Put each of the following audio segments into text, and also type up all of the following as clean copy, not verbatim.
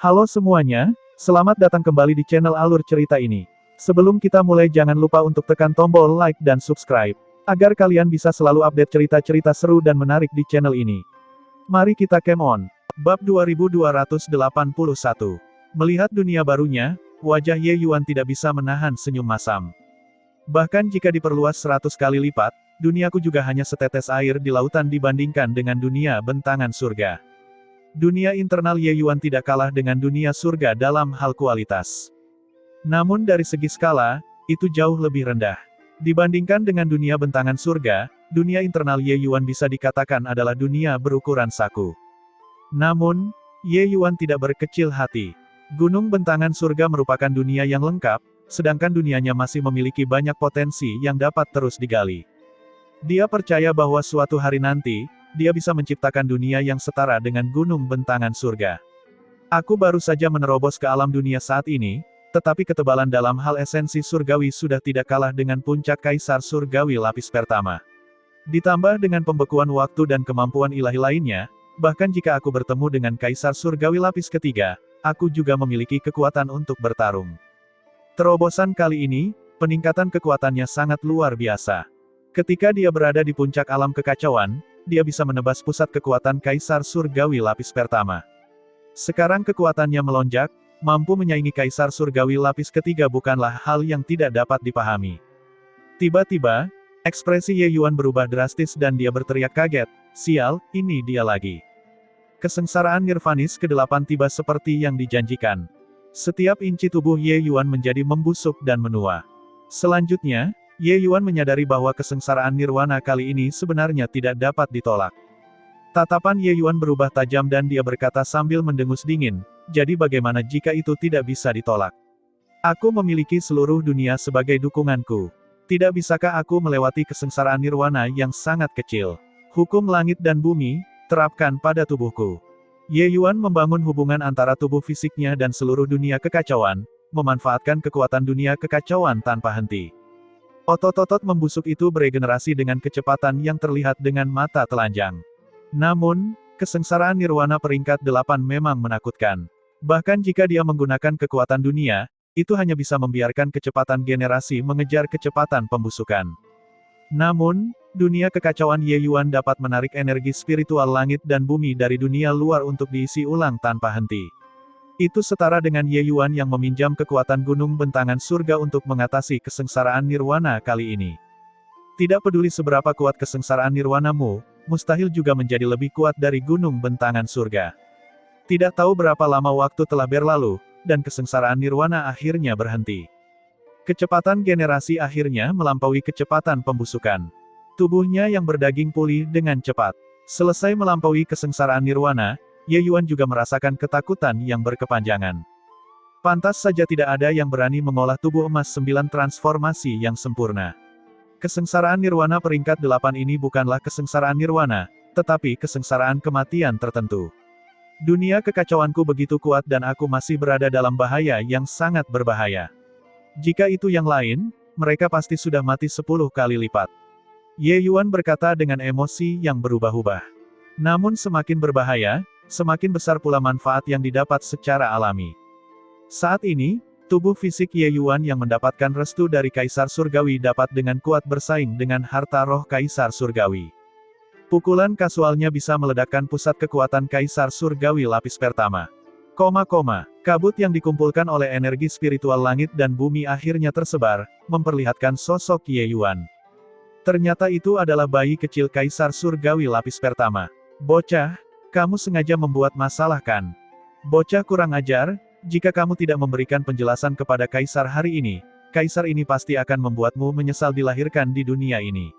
Halo semuanya, selamat datang kembali di channel Alur Cerita ini. Sebelum kita mulai jangan lupa untuk tekan tombol like dan subscribe, agar kalian bisa selalu update cerita-cerita seru dan menarik di channel ini. Mari kita game on. Bab 2281. Melihat dunia barunya, wajah Ye Yuan tidak bisa menahan senyum masam. Bahkan jika diperluas 100 kali lipat, duniaku juga hanya setetes air di lautan dibandingkan dengan dunia bentangan surga. Dunia internal Ye Yuan tidak kalah dengan dunia surga dalam hal kualitas. Namun dari segi skala, itu jauh lebih rendah. Dibandingkan dengan dunia bentangan surga, dunia internal Ye Yuan bisa dikatakan adalah dunia berukuran saku. Namun, Ye Yuan tidak berkecil hati. Gunung bentangan surga merupakan dunia yang lengkap, sedangkan dunianya masih memiliki banyak potensi yang dapat terus digali. Dia percaya bahwa suatu hari nanti, dia bisa menciptakan dunia yang setara dengan gunung bentangan surga. Aku baru saja menerobos ke alam dunia saat ini, tetapi ketebalan dalam hal esensi surgawi sudah tidak kalah dengan puncak kaisar surgawi lapis pertama. Ditambah dengan pembekuan waktu dan kemampuan ilahi lainnya, bahkan jika aku bertemu dengan kaisar surgawi lapis ketiga, aku juga memiliki kekuatan untuk bertarung. Terobosan kali ini, peningkatan kekuatannya sangat luar biasa. Ketika dia berada di puncak alam kekacauan, dia bisa menebas pusat kekuatan kaisar surgawi lapis pertama. Sekarang kekuatannya melonjak, mampu menyaingi kaisar surgawi lapis ketiga bukanlah hal yang tidak dapat dipahami. Tiba-tiba, ekspresi Ye Yuan berubah drastis dan dia berteriak kaget, "Sial, ini dia lagi." Kesengsaraan nirvanis ke-8 tiba seperti yang dijanjikan. Setiap inci tubuh Ye Yuan menjadi membusuk dan menua. Selanjutnya, Ye Yuan menyadari bahwa kesengsaraan nirwana kali ini sebenarnya tidak dapat ditolak. Tatapan Ye Yuan berubah tajam dan dia berkata sambil mendengus dingin, "Jadi bagaimana jika itu tidak bisa ditolak? Aku memiliki seluruh dunia sebagai dukunganku. Tidak bisakah aku melewati kesengsaraan nirwana yang sangat kecil? Hukum langit dan bumi, terapkan pada tubuhku." Ye Yuan membangun hubungan antara tubuh fisiknya dan seluruh dunia kekacauan, memanfaatkan kekuatan dunia kekacauan tanpa henti. Otot-otot membusuk itu beregenerasi dengan kecepatan yang terlihat dengan mata telanjang. Namun, kesengsaraan nirwana peringkat 8 memang menakutkan. Bahkan jika dia menggunakan kekuatan dunia, itu hanya bisa membiarkan kecepatan generasi mengejar kecepatan pembusukan. Namun, dunia kekacauan Ye Yuan dapat menarik energi spiritual langit dan bumi dari dunia luar untuk diisi ulang tanpa henti. Itu setara dengan Ye Yuan yang meminjam kekuatan gunung bentangan surga untuk mengatasi kesengsaraan nirwana kali ini. Tidak peduli seberapa kuat kesengsaraan nirwanamu, mustahil juga menjadi lebih kuat dari gunung bentangan surga. Tidak tahu berapa lama waktu telah berlalu, dan kesengsaraan nirwana akhirnya berhenti. Kecepatan generasi akhirnya melampaui kecepatan pembusukan. Tubuhnya yang berdaging pulih dengan cepat. Selesai melampaui kesengsaraan nirwana, Ye Yuan juga merasakan ketakutan yang berkepanjangan. Pantas saja tidak ada yang berani mengolah tubuh emas 9 transformasi yang sempurna. Kesengsaraan nirwana peringkat 8 ini bukanlah kesengsaraan nirwana, tetapi kesengsaraan kematian tertentu. Dunia kekacauanku begitu kuat dan aku masih berada dalam bahaya yang sangat berbahaya. Jika itu yang lain, mereka pasti sudah mati 10 kali lipat. Ye Yuan berkata dengan emosi yang berubah-ubah. Namun semakin berbahaya, semakin besar pula manfaat yang didapat secara alami. Saat ini, tubuh fisik Ye Yuan yang mendapatkan restu dari Kaisar Surgawi dapat dengan kuat bersaing dengan harta roh Kaisar Surgawi. Pukulan kasualnya bisa meledakkan pusat kekuatan Kaisar Surgawi lapis pertama. Kabut yang dikumpulkan oleh energi spiritual langit dan bumi akhirnya tersebar, memperlihatkan sosok Ye Yuan. Ternyata itu adalah bayi kecil Kaisar Surgawi lapis pertama. "Bocah, kamu sengaja membuat masalah kan? Bocah kurang ajar, jika kamu tidak memberikan penjelasan kepada Kaisar hari ini, Kaisar ini pasti akan membuatmu menyesal dilahirkan di dunia ini.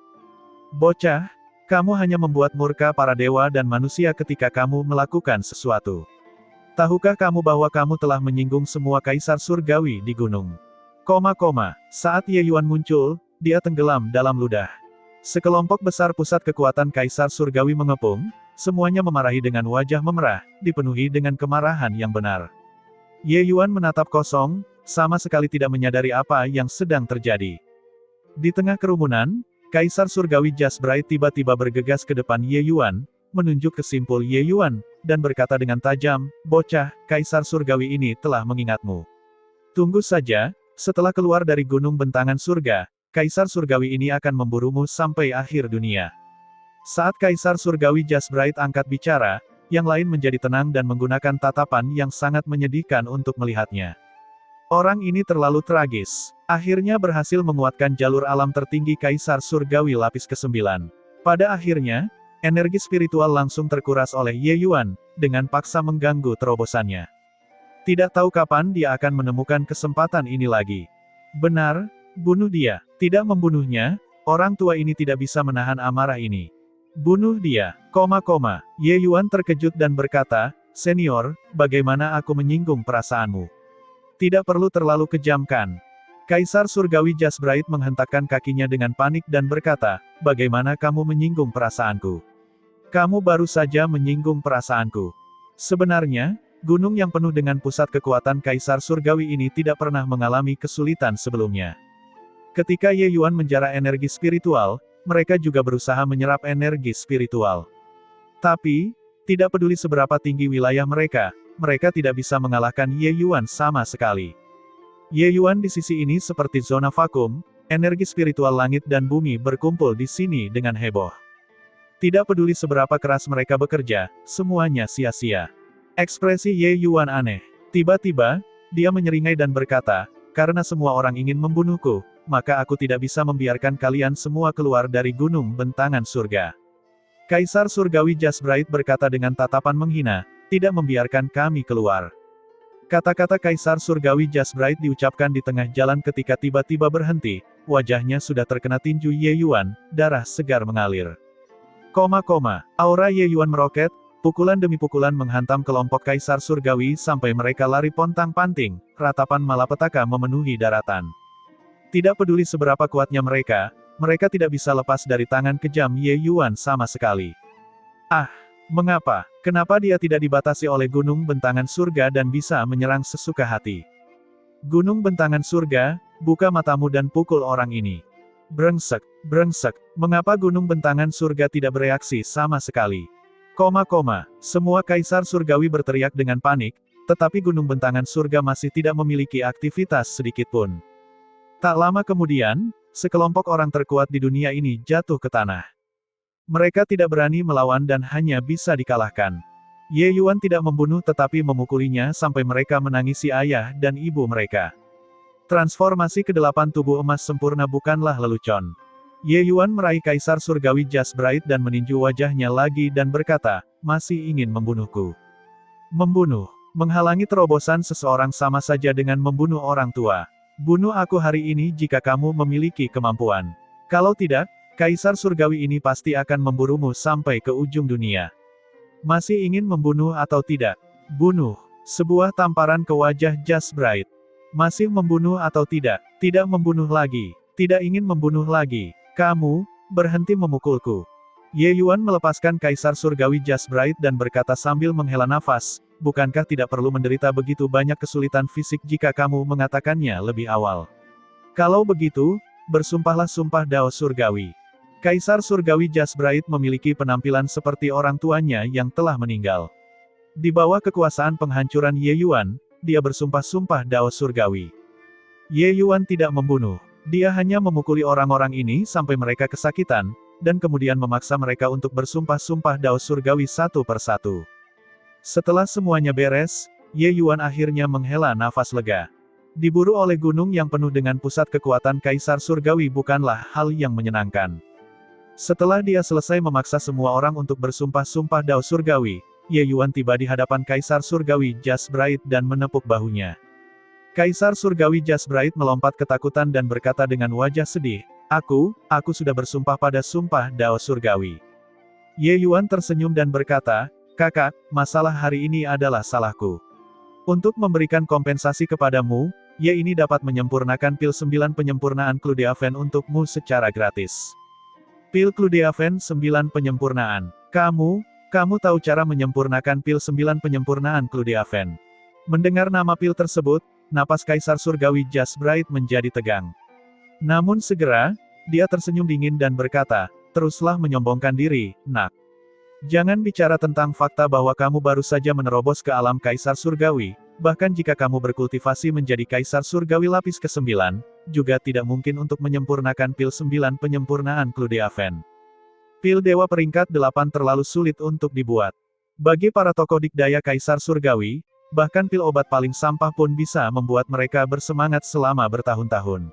Bocah, kamu hanya membuat murka para dewa dan manusia ketika kamu melakukan sesuatu. Tahukah kamu bahwa kamu telah menyinggung semua Kaisar Surgawi di gunung?" Saat Ye Yuan muncul, dia tenggelam dalam ludah. Sekelompok besar pusat kekuatan Kaisar Surgawi mengepung, semuanya memarahi dengan wajah memerah, dipenuhi dengan kemarahan yang benar. Ye Yuan menatap kosong, sama sekali tidak menyadari apa yang sedang terjadi. Di tengah kerumunan, Kaisar Surgawi Just Bright tiba-tiba bergegas ke depan Ye Yuan, menunjuk ke simpul Ye Yuan, dan berkata dengan tajam, "Bocah, Kaisar Surgawi ini telah mengingatmu. Tunggu saja, setelah keluar dari gunung bentangan surga, Kaisar Surgawi ini akan memburumu sampai akhir dunia." Saat Kaisar Surgawi Jasbright angkat bicara, yang lain menjadi tenang dan menggunakan tatapan yang sangat menyedihkan untuk melihatnya. Orang ini terlalu tragis. Akhirnya berhasil menguatkan jalur alam tertinggi Kaisar Surgawi lapis ke-9. Pada akhirnya, energi spiritual langsung terkuras oleh Ye Yuan, dengan paksa mengganggu terobosannya. Tidak tahu kapan dia akan menemukan kesempatan ini lagi. Benar, bunuh dia. Tidak membunuhnya, orang tua ini tidak bisa menahan amarah ini. Bunuh dia, Ye Yuan terkejut dan berkata, "Senior, bagaimana aku menyinggung perasaanmu? Tidak perlu terlalu kejamkan." Kaisar Surgawi Jasbright menghentakkan kakinya dengan panik dan berkata, "Bagaimana kamu menyinggung perasaanku? Kamu baru saja menyinggung perasaanku." Sebenarnya, gunung yang penuh dengan pusat kekuatan Kaisar Surgawi ini tidak pernah mengalami kesulitan sebelumnya. Ketika Ye Yuan menjarah energi spiritual, mereka juga berusaha menyerap energi spiritual. Tapi, tidak peduli seberapa tinggi wilayah mereka tidak bisa mengalahkan Ye Yuan sama sekali. Ye Yuan di sisi ini seperti zona vakum, energi spiritual langit dan bumi berkumpul di sini dengan heboh. Tidak peduli seberapa keras mereka bekerja, semuanya sia-sia. Ekspresi Ye Yuan aneh. Tiba-tiba, dia menyeringai dan berkata, "Karena semua orang ingin membunuhku, maka aku tidak bisa membiarkan kalian semua keluar dari gunung bentangan surga." Kaisar Surgawi Jasbright berkata dengan tatapan menghina, "Tidak membiarkan kami keluar." Kata-kata Kaisar Surgawi Jasbright diucapkan di tengah jalan ketika tiba-tiba berhenti, wajahnya sudah terkena tinju Ye Yuan, darah segar mengalir. Aura Ye Yuan meroket, pukulan demi pukulan menghantam kelompok Kaisar Surgawi sampai mereka lari pontang-panting, ratapan malapetaka memenuhi daratan. Tidak peduli seberapa kuatnya mereka tidak bisa lepas dari tangan kejam Ye Yuan sama sekali. Mengapa? Kenapa dia tidak dibatasi oleh gunung bentangan surga dan bisa menyerang sesuka hati? Gunung bentangan surga, buka matamu dan pukul orang ini. Brengsek, mengapa gunung bentangan surga tidak bereaksi sama sekali? Semua Kaisar Surgawi berteriak dengan panik, tetapi gunung bentangan surga masih tidak memiliki aktivitas sedikitpun. Tak lama kemudian, sekelompok orang terkuat di dunia ini jatuh ke tanah. Mereka tidak berani melawan dan hanya bisa dikalahkan. Ye Yuan tidak membunuh tetapi memukulinya sampai mereka menangisi ayah dan ibu mereka. Transformasi ke-8 tubuh emas sempurna bukanlah lelucon. Ye Yuan meraih Kaisar Surgawi Jasbright dan meninju wajahnya lagi dan berkata, "Masih ingin membunuhku?" Membunuh, menghalangi terobosan seseorang sama saja dengan membunuh orang tua. Bunuh aku hari ini jika kamu memiliki kemampuan. Kalau tidak, Kaisar Surgawi ini pasti akan memburumu sampai ke ujung dunia. Masih ingin membunuh atau tidak? Bunuh. Sebuah tamparan ke wajah Jasbright. Masih membunuh atau tidak? Tidak membunuh lagi. Tidak ingin membunuh lagi. Kamu, berhenti memukulku. Ye Yuan melepaskan Kaisar Surgawi Jasbright dan berkata sambil menghela nafas, "Bukankah tidak perlu menderita begitu banyak kesulitan fisik jika kamu mengatakannya lebih awal? Kalau begitu, bersumpahlah sumpah Dao Surgawi." Kaisar Surgawi Jasbright memiliki penampilan seperti orang tuanya yang telah meninggal. Di bawah kekuasaan penghancuran Ye Yuan, dia bersumpah-sumpah Dao Surgawi. Ye Yuan tidak membunuh. Dia hanya memukuli orang-orang ini sampai mereka kesakitan, dan kemudian memaksa mereka untuk bersumpah-sumpah Dao Surgawi satu persatu. Setelah semuanya beres, Ye Yuan akhirnya menghela nafas lega. Diburu oleh gunung yang penuh dengan pusat kekuatan Kaisar Surgawi bukanlah hal yang menyenangkan. Setelah dia selesai memaksa semua orang untuk bersumpah-sumpah Dao Surgawi, Ye Yuan tiba di hadapan Kaisar Surgawi Jasbright dan menepuk bahunya. Kaisar Surgawi Jasbright melompat ketakutan dan berkata dengan wajah sedih, Aku sudah bersumpah pada sumpah Dao Surgawi." Ye Yuan tersenyum dan berkata, "Kakak, masalah hari ini adalah salahku. Untuk memberikan kompensasi kepadamu, Ye ini dapat menyempurnakan pil 9 penyempurnaan Cludeaven untukmu secara gratis." Pil Cludeaven 9 penyempurnaan. Kamu tahu cara menyempurnakan pil 9 penyempurnaan Cludeaven. Mendengar nama pil tersebut, napas Kaisar Surgawi Jasbright menjadi tegang. Namun segera, dia tersenyum dingin dan berkata, "Teruslah menyombongkan diri, nak. Jangan bicara tentang fakta bahwa kamu baru saja menerobos ke alam Kaisar Surgawi, bahkan jika kamu berkultivasi menjadi Kaisar Surgawi lapis ke-9, juga tidak mungkin untuk menyempurnakan pil 9 penyempurnaan Cluedeaven. Pil Dewa peringkat 8 terlalu sulit untuk dibuat. Bagi para tokoh dikdaya Kaisar Surgawi, bahkan pil obat paling sampah pun bisa membuat mereka bersemangat selama bertahun-tahun.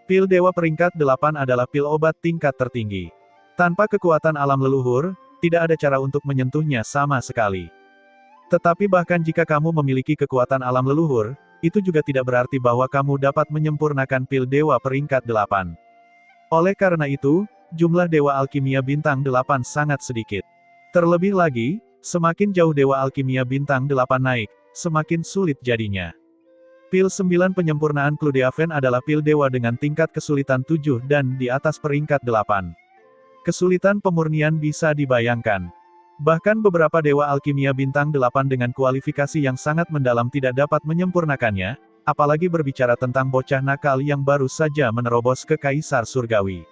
Pil Dewa peringkat 8 adalah pil obat tingkat tertinggi. Tanpa kekuatan alam leluhur, tidak ada cara untuk menyentuhnya sama sekali. Tetapi bahkan jika kamu memiliki kekuatan alam leluhur, itu juga tidak berarti bahwa kamu dapat menyempurnakan pil Dewa peringkat 8. Oleh karena itu, jumlah Dewa Alkimia bintang 8 sangat sedikit. Terlebih lagi, semakin jauh Dewa Alkimia bintang 8 naik, semakin sulit jadinya. Pil 9 penyempurnaan Cluedeaven adalah pil dewa dengan tingkat kesulitan 7 dan di atas peringkat 8. Kesulitan pemurnian bisa dibayangkan. Bahkan beberapa dewa alkimia bintang 8 dengan kualifikasi yang sangat mendalam tidak dapat menyempurnakannya, apalagi berbicara tentang bocah nakal yang baru saja menerobos ke Kaisar Surgawi.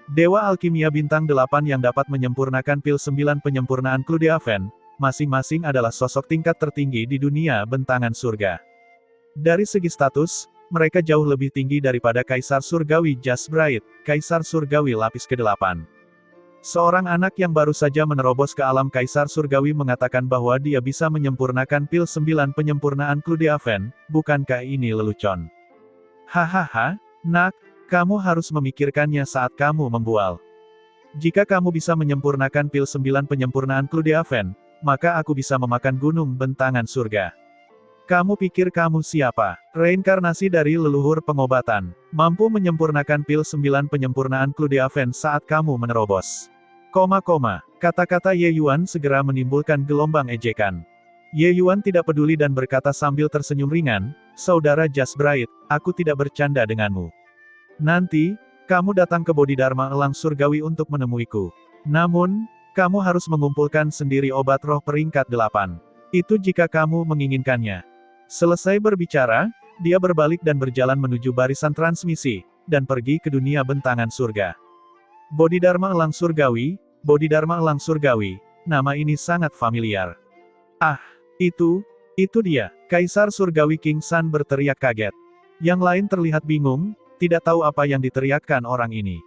Dewa alkimia bintang 8 yang dapat menyempurnakan pil 9 penyempurnaan Cluedeaven, masing-masing adalah sosok tingkat tertinggi di dunia bentangan surga. Dari segi status, mereka jauh lebih tinggi daripada Kaisar Surgawi Jasbright, Kaisar Surgawi lapis ke-8. Seorang anak yang baru saja menerobos ke alam Kaisar Surgawi mengatakan bahwa dia bisa menyempurnakan pil 9 penyempurnaan Cluedeaven, bukankah ini lelucon? Hahaha, nak, kamu harus memikirkannya saat kamu membual. Jika kamu bisa menyempurnakan pil 9 penyempurnaan Cluedeaven, maka aku bisa memakan gunung bentangan surga. Kamu pikir kamu siapa? Reinkarnasi dari leluhur pengobatan. Mampu menyempurnakan pil 9 penyempurnaan Cluedeaven saat kamu menerobos. Kata-kata Ye Yuan segera menimbulkan gelombang ejekan. Ye Yuan tidak peduli dan berkata sambil tersenyum ringan, Saudara Jasbright, aku tidak bercanda denganmu. Nanti, kamu datang ke Bodhidharma Elang Surgawi untuk menemuiku. Namun, kamu harus mengumpulkan sendiri obat roh peringkat 8. Itu jika kamu menginginkannya. Selesai berbicara, dia berbalik dan berjalan menuju barisan transmisi, dan pergi ke dunia bentangan surga. Bodhidharma Elang Surgawi, Bodhidharma Elang Surgawi, nama ini sangat familiar. Ah, itu dia, Kaisar Surgawi King San berteriak kaget. Yang lain terlihat bingung, tidak tahu apa yang diteriakkan orang ini.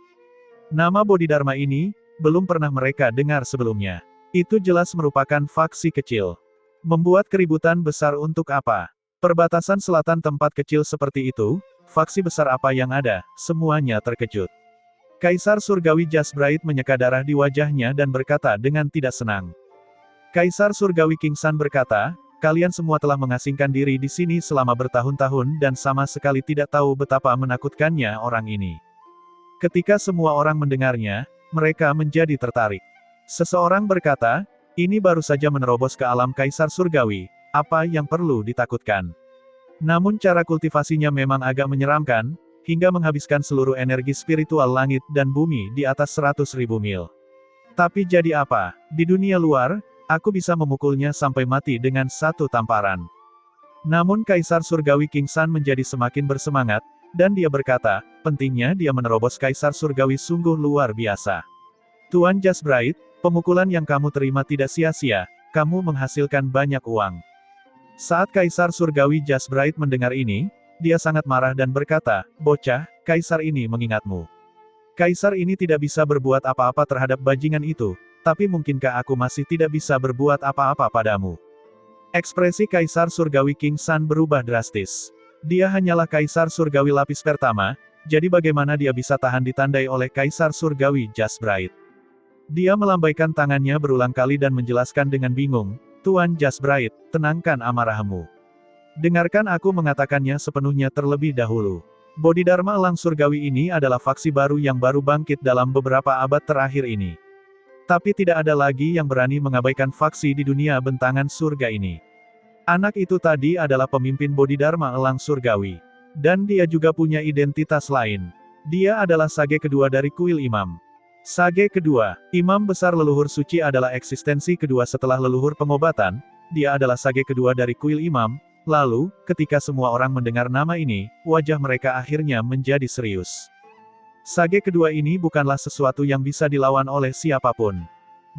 Nama Bodhidharma ini, belum pernah mereka dengar sebelumnya. Itu jelas merupakan faksi kecil. Membuat keributan besar untuk apa? Perbatasan selatan tempat kecil seperti itu, faksi besar apa yang ada, semuanya terkejut. Kaisar Surgawi Jasbright menyeka darah di wajahnya dan berkata dengan tidak senang. Kaisar Surgawi King San berkata, kalian semua telah mengasingkan diri di sini selama bertahun-tahun dan sama sekali tidak tahu betapa menakutkannya orang ini. Ketika semua orang mendengarnya, mereka menjadi tertarik. Seseorang berkata, ini baru saja menerobos ke alam Kaisar Surgawi, apa yang perlu ditakutkan? Namun cara kultivasinya memang agak menyeramkan, hingga menghabiskan seluruh energi spiritual langit dan bumi di atas 100.000 mil. Tapi jadi apa? Di dunia luar, aku bisa memukulnya sampai mati dengan satu tamparan. Namun Kaisar Surgawi King San menjadi semakin bersemangat, dan dia berkata, pentingnya dia menerobos Kaisar Surgawi sungguh luar biasa. Tuan Jasbright, pemukulan yang kamu terima tidak sia-sia, kamu menghasilkan banyak uang. Saat Kaisar Surgawi Jasbright mendengar ini, dia sangat marah dan berkata, bocah, Kaisar ini mengingatmu. Kaisar ini tidak bisa berbuat apa-apa terhadap bajingan itu, tapi mungkinkah aku masih tidak bisa berbuat apa-apa padamu? Ekspresi Kaisar Surgawi King San berubah drastis. Dia hanyalah Kaisar Surgawi lapis pertama, jadi bagaimana dia bisa tahan ditandai oleh Kaisar Surgawi Jasbright? Dia melambaikan tangannya berulang kali dan menjelaskan dengan bingung, Tuan Jasbright, tenangkan amarahmu. Dengarkan aku mengatakannya sepenuhnya terlebih dahulu. Bodhidharma Elang Surgawi ini adalah faksi baru yang baru bangkit dalam beberapa abad terakhir ini. Tapi tidak ada lagi yang berani mengabaikan faksi di dunia bentangan surga ini. Anak itu tadi adalah pemimpin Bodhidharma Elang Surgawi. Dan dia juga punya identitas lain. Dia adalah sage kedua dari kuil imam. Sage kedua, imam besar leluhur suci adalah eksistensi kedua setelah leluhur pengobatan, dia adalah sage kedua dari kuil imam. Lalu, ketika semua orang mendengar nama ini, wajah mereka akhirnya menjadi serius. Sage kedua ini bukanlah sesuatu yang bisa dilawan oleh siapapun.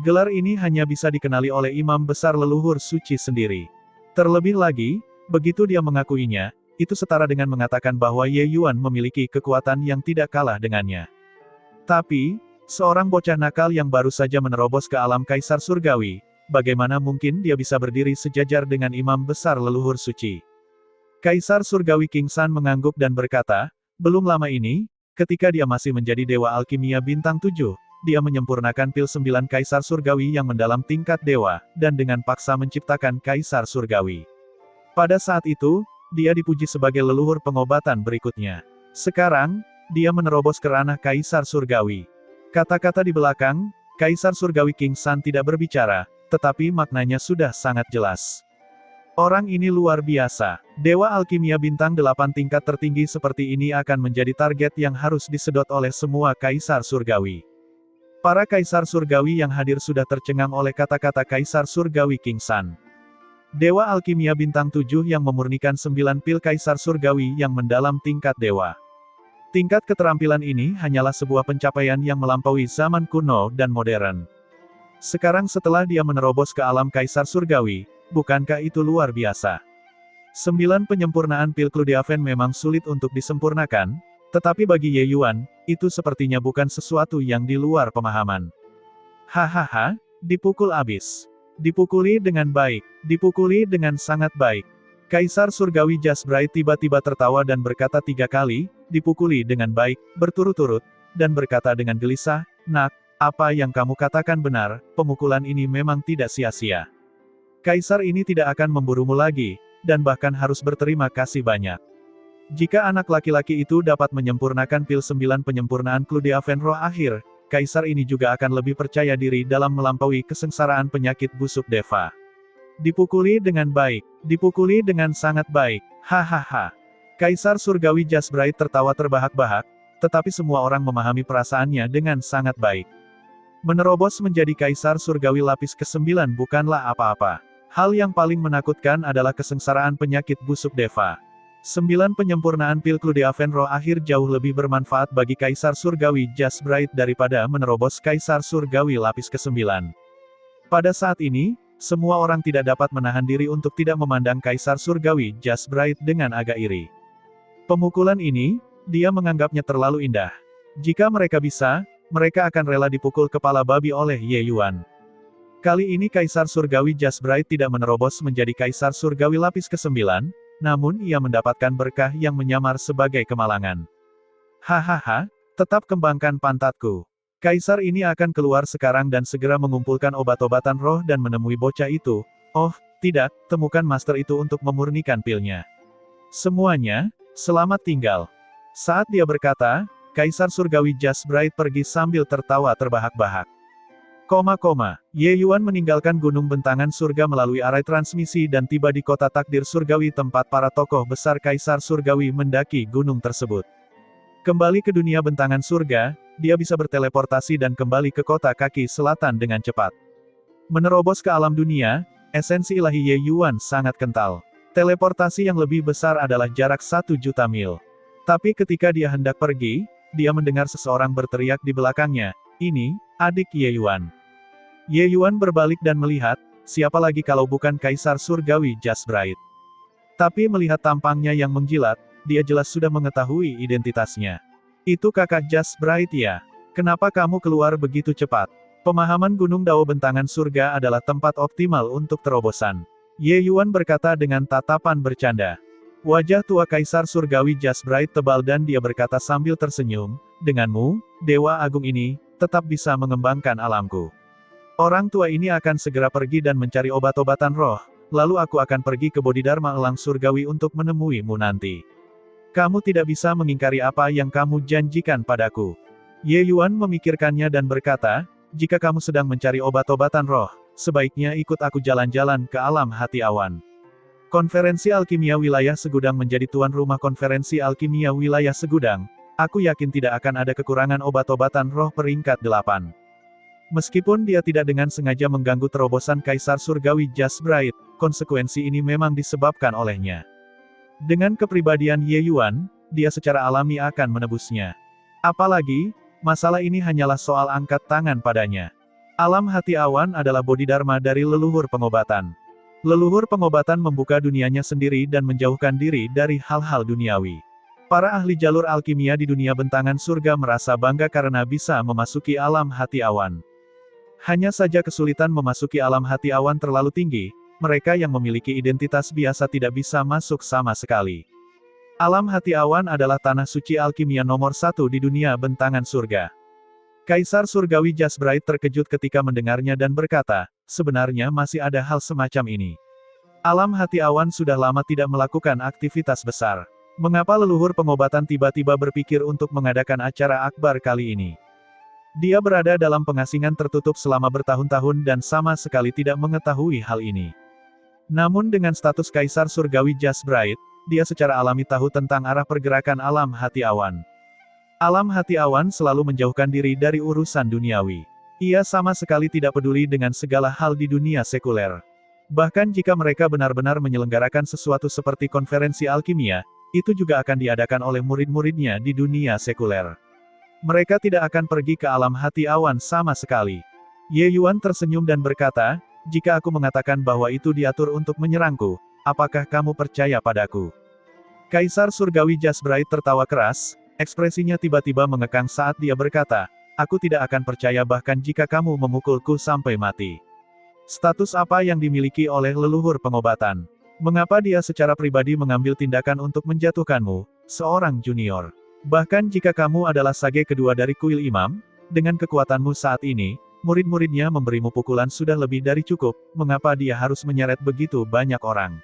Gelar ini hanya bisa dikenali oleh imam besar leluhur suci sendiri. Terlebih lagi, begitu dia mengakuinya, itu setara dengan mengatakan bahwa Ye Yuan memiliki kekuatan yang tidak kalah dengannya. Tapi, seorang bocah nakal yang baru saja menerobos ke alam kaisar surgawi, bagaimana mungkin dia bisa berdiri sejajar dengan imam besar leluhur suci? Kaisar surgawi King San mengangguk dan berkata, belum lama ini, ketika dia masih menjadi dewa alkimia bintang 7, dia menyempurnakan pil 9 kaisar surgawi yang mendalam tingkat dewa, dan dengan paksa menciptakan kaisar surgawi. Pada saat itu, dia dipuji sebagai leluhur pengobatan berikutnya. Sekarang, dia menerobos ke ranah kaisar surgawi. Kata-kata di belakang, kaisar surgawi King San tidak berbicara, tetapi maknanya sudah sangat jelas. Orang ini luar biasa. Dewa alkimia bintang 8 tingkat tertinggi seperti ini akan menjadi target yang harus disedot oleh semua kaisar surgawi. Para kaisar surgawi yang hadir sudah tercengang oleh kata-kata kaisar surgawi King San. Dewa alkimia bintang 7 yang memurnikan 9 pil kaisar surgawi yang mendalam tingkat dewa. Tingkat keterampilan ini hanyalah sebuah pencapaian yang melampaui zaman kuno dan modern. Sekarang setelah dia menerobos ke alam kaisar surgawi, bukankah itu luar biasa? 9 penyempurnaan pil Cluedeaven memang sulit untuk disempurnakan, tetapi bagi Ye Yuan, itu sepertinya bukan sesuatu yang di luar pemahaman. Hahaha, dipukul abis. Dipukuli dengan baik, dipukuli dengan sangat baik. Kaisar surgawi Jasbright tiba-tiba tertawa dan berkata 3 kali, dipukuli dengan baik, berturut-turut, dan berkata dengan gelisah, nak, apa yang kamu katakan benar, pemukulan ini memang tidak sia-sia. Kaisar ini tidak akan memburumu lagi, dan bahkan harus berterima kasih banyak. Jika anak laki-laki itu dapat menyempurnakan pil 9 penyempurnaan Cluedeaven roh akhir, kaisar ini juga akan lebih percaya diri dalam melampaui kesengsaraan penyakit busuk Deva. Dipukuli dengan baik, dipukuli dengan sangat baik, hahaha. Kaisar surgawi Jasbright tertawa terbahak-bahak, tetapi semua orang memahami perasaannya dengan sangat baik. Menerobos menjadi kaisar surgawi lapis ke-9 bukanlah apa-apa. Hal yang paling menakutkan adalah kesengsaraan penyakit busuk Deva. 9 penyempurnaan pil Cluedeaven roh akhir jauh lebih bermanfaat bagi kaisar surgawi Jasbright daripada menerobos kaisar surgawi lapis ke-9. Pada saat ini, semua orang tidak dapat menahan diri untuk tidak memandang kaisar surgawi Jasbright dengan agak iri. Pemukulan ini, dia menganggapnya terlalu indah. Jika mereka bisa, mereka akan rela dipukul kepala babi oleh Ye Yuan. Kali ini kaisar surgawi Jasbright tidak menerobos menjadi kaisar surgawi lapis ke-9, namun ia mendapatkan berkah yang menyamar sebagai kemalangan. Hahaha, tetap kembangkan pantatku. Kaisar ini akan keluar sekarang dan segera mengumpulkan obat-obatan roh dan menemui bocah itu. Oh, tidak, temukan master itu untuk memurnikan pilnya. Semuanya, selamat tinggal. Saat dia berkata, kaisar surgawi Jasbright pergi sambil tertawa terbahak-bahak. Ye Yuan meninggalkan gunung bentangan surga melalui arai transmisi dan tiba di kota takdir surgawi tempat para tokoh besar kaisar surgawi mendaki gunung tersebut. Kembali ke dunia bentangan surga, dia bisa berteleportasi dan kembali ke kota kaki selatan dengan cepat. Menerobos ke alam dunia, esensi ilahi Ye Yuan sangat kental. Teleportasi yang lebih besar adalah jarak 1 juta mil. Tapi ketika dia hendak pergi, dia mendengar seseorang berteriak di belakangnya, ini, adik Ye Yuan. Ye Yuan berbalik dan melihat, siapa lagi kalau bukan kaisar surgawi Jasbright. Tapi melihat tampangnya yang menjilat, dia jelas sudah mengetahui identitasnya. Itu kakak Jasbright ya? Kenapa kamu keluar begitu cepat? Pemahaman Gunung Dao bentangan surga adalah tempat optimal untuk terobosan. Ye Yuan berkata dengan tatapan bercanda. Wajah tua kaisar surgawi Jasbright tebal dan dia berkata sambil tersenyum, denganmu, Dewa Agung ini, tetap bisa mengembangkan alamku. Orang tua ini akan segera pergi dan mencari obat-obatan roh, lalu aku akan pergi ke Bodhidharma Elang Surgawi untuk menemuimu nanti. Kamu tidak bisa mengingkari apa yang kamu janjikan padaku. Ye Yuan memikirkannya dan berkata, jika kamu sedang mencari obat-obatan roh, sebaiknya ikut aku jalan-jalan ke alam hati awan. Konferensi Alkimia Wilayah Segudang menjadi tuan rumah Konferensi Alkimia Wilayah Segudang, aku yakin tidak akan ada kekurangan obat-obatan roh peringkat 8. Meskipun dia tidak dengan sengaja mengganggu terobosan Kaisar Surgawi Jasbright, konsekuensi ini memang disebabkan olehnya. Dengan kepribadian Ye Yuan, dia secara alami akan menebusnya. Apalagi, masalah ini hanyalah soal angkat tangan padanya. Alam hati awan adalah bodhidharma dari leluhur pengobatan. Leluhur pengobatan membuka dunianya sendiri dan menjauhkan diri dari hal-hal duniawi. Para ahli jalur alkimia di dunia bentangan surga merasa bangga karena bisa memasuki alam hati awan. Hanya saja kesulitan memasuki alam hati awan terlalu tinggi, mereka yang memiliki identitas biasa tidak bisa masuk sama sekali. Alam hati awan adalah tanah suci alkimia nomor 1 di dunia bentangan surga. Kaisar Surgawi Jasbright terkejut ketika mendengarnya dan berkata, sebenarnya masih ada hal semacam ini. Alam hati awan sudah lama tidak melakukan aktivitas besar. Mengapa leluhur pengobatan tiba-tiba berpikir untuk mengadakan acara akbar kali ini? Dia berada dalam pengasingan tertutup selama bertahun-tahun dan sama sekali tidak mengetahui hal ini. Namun dengan status Kaisar Surgawi Jasbright, dia secara alami tahu tentang arah pergerakan alam hati awan. Alam hati awan selalu menjauhkan diri dari urusan duniawi. Ia sama sekali tidak peduli dengan segala hal di dunia sekuler. Bahkan jika mereka benar-benar menyelenggarakan sesuatu seperti konferensi alkimia, itu juga akan diadakan oleh murid-muridnya di dunia sekuler. Mereka tidak akan pergi ke alam hati awan sama sekali. Ye Yuan tersenyum dan berkata, jika aku mengatakan bahwa itu diatur untuk menyerangku, apakah kamu percaya padaku? Kaisar Surgawi Jasbright tertawa keras. Ekspresinya tiba-tiba mengekang saat dia berkata, aku tidak akan percaya bahkan jika kamu memukulku sampai mati. Status apa yang dimiliki oleh leluhur pengobatan? Mengapa dia secara pribadi mengambil tindakan untuk menjatuhkanmu, seorang junior? Bahkan jika kamu adalah sage kedua dari kuil imam, dengan kekuatanmu saat ini, murid-muridnya memberimu pukulan sudah lebih dari cukup, mengapa dia harus menyeret begitu banyak orang?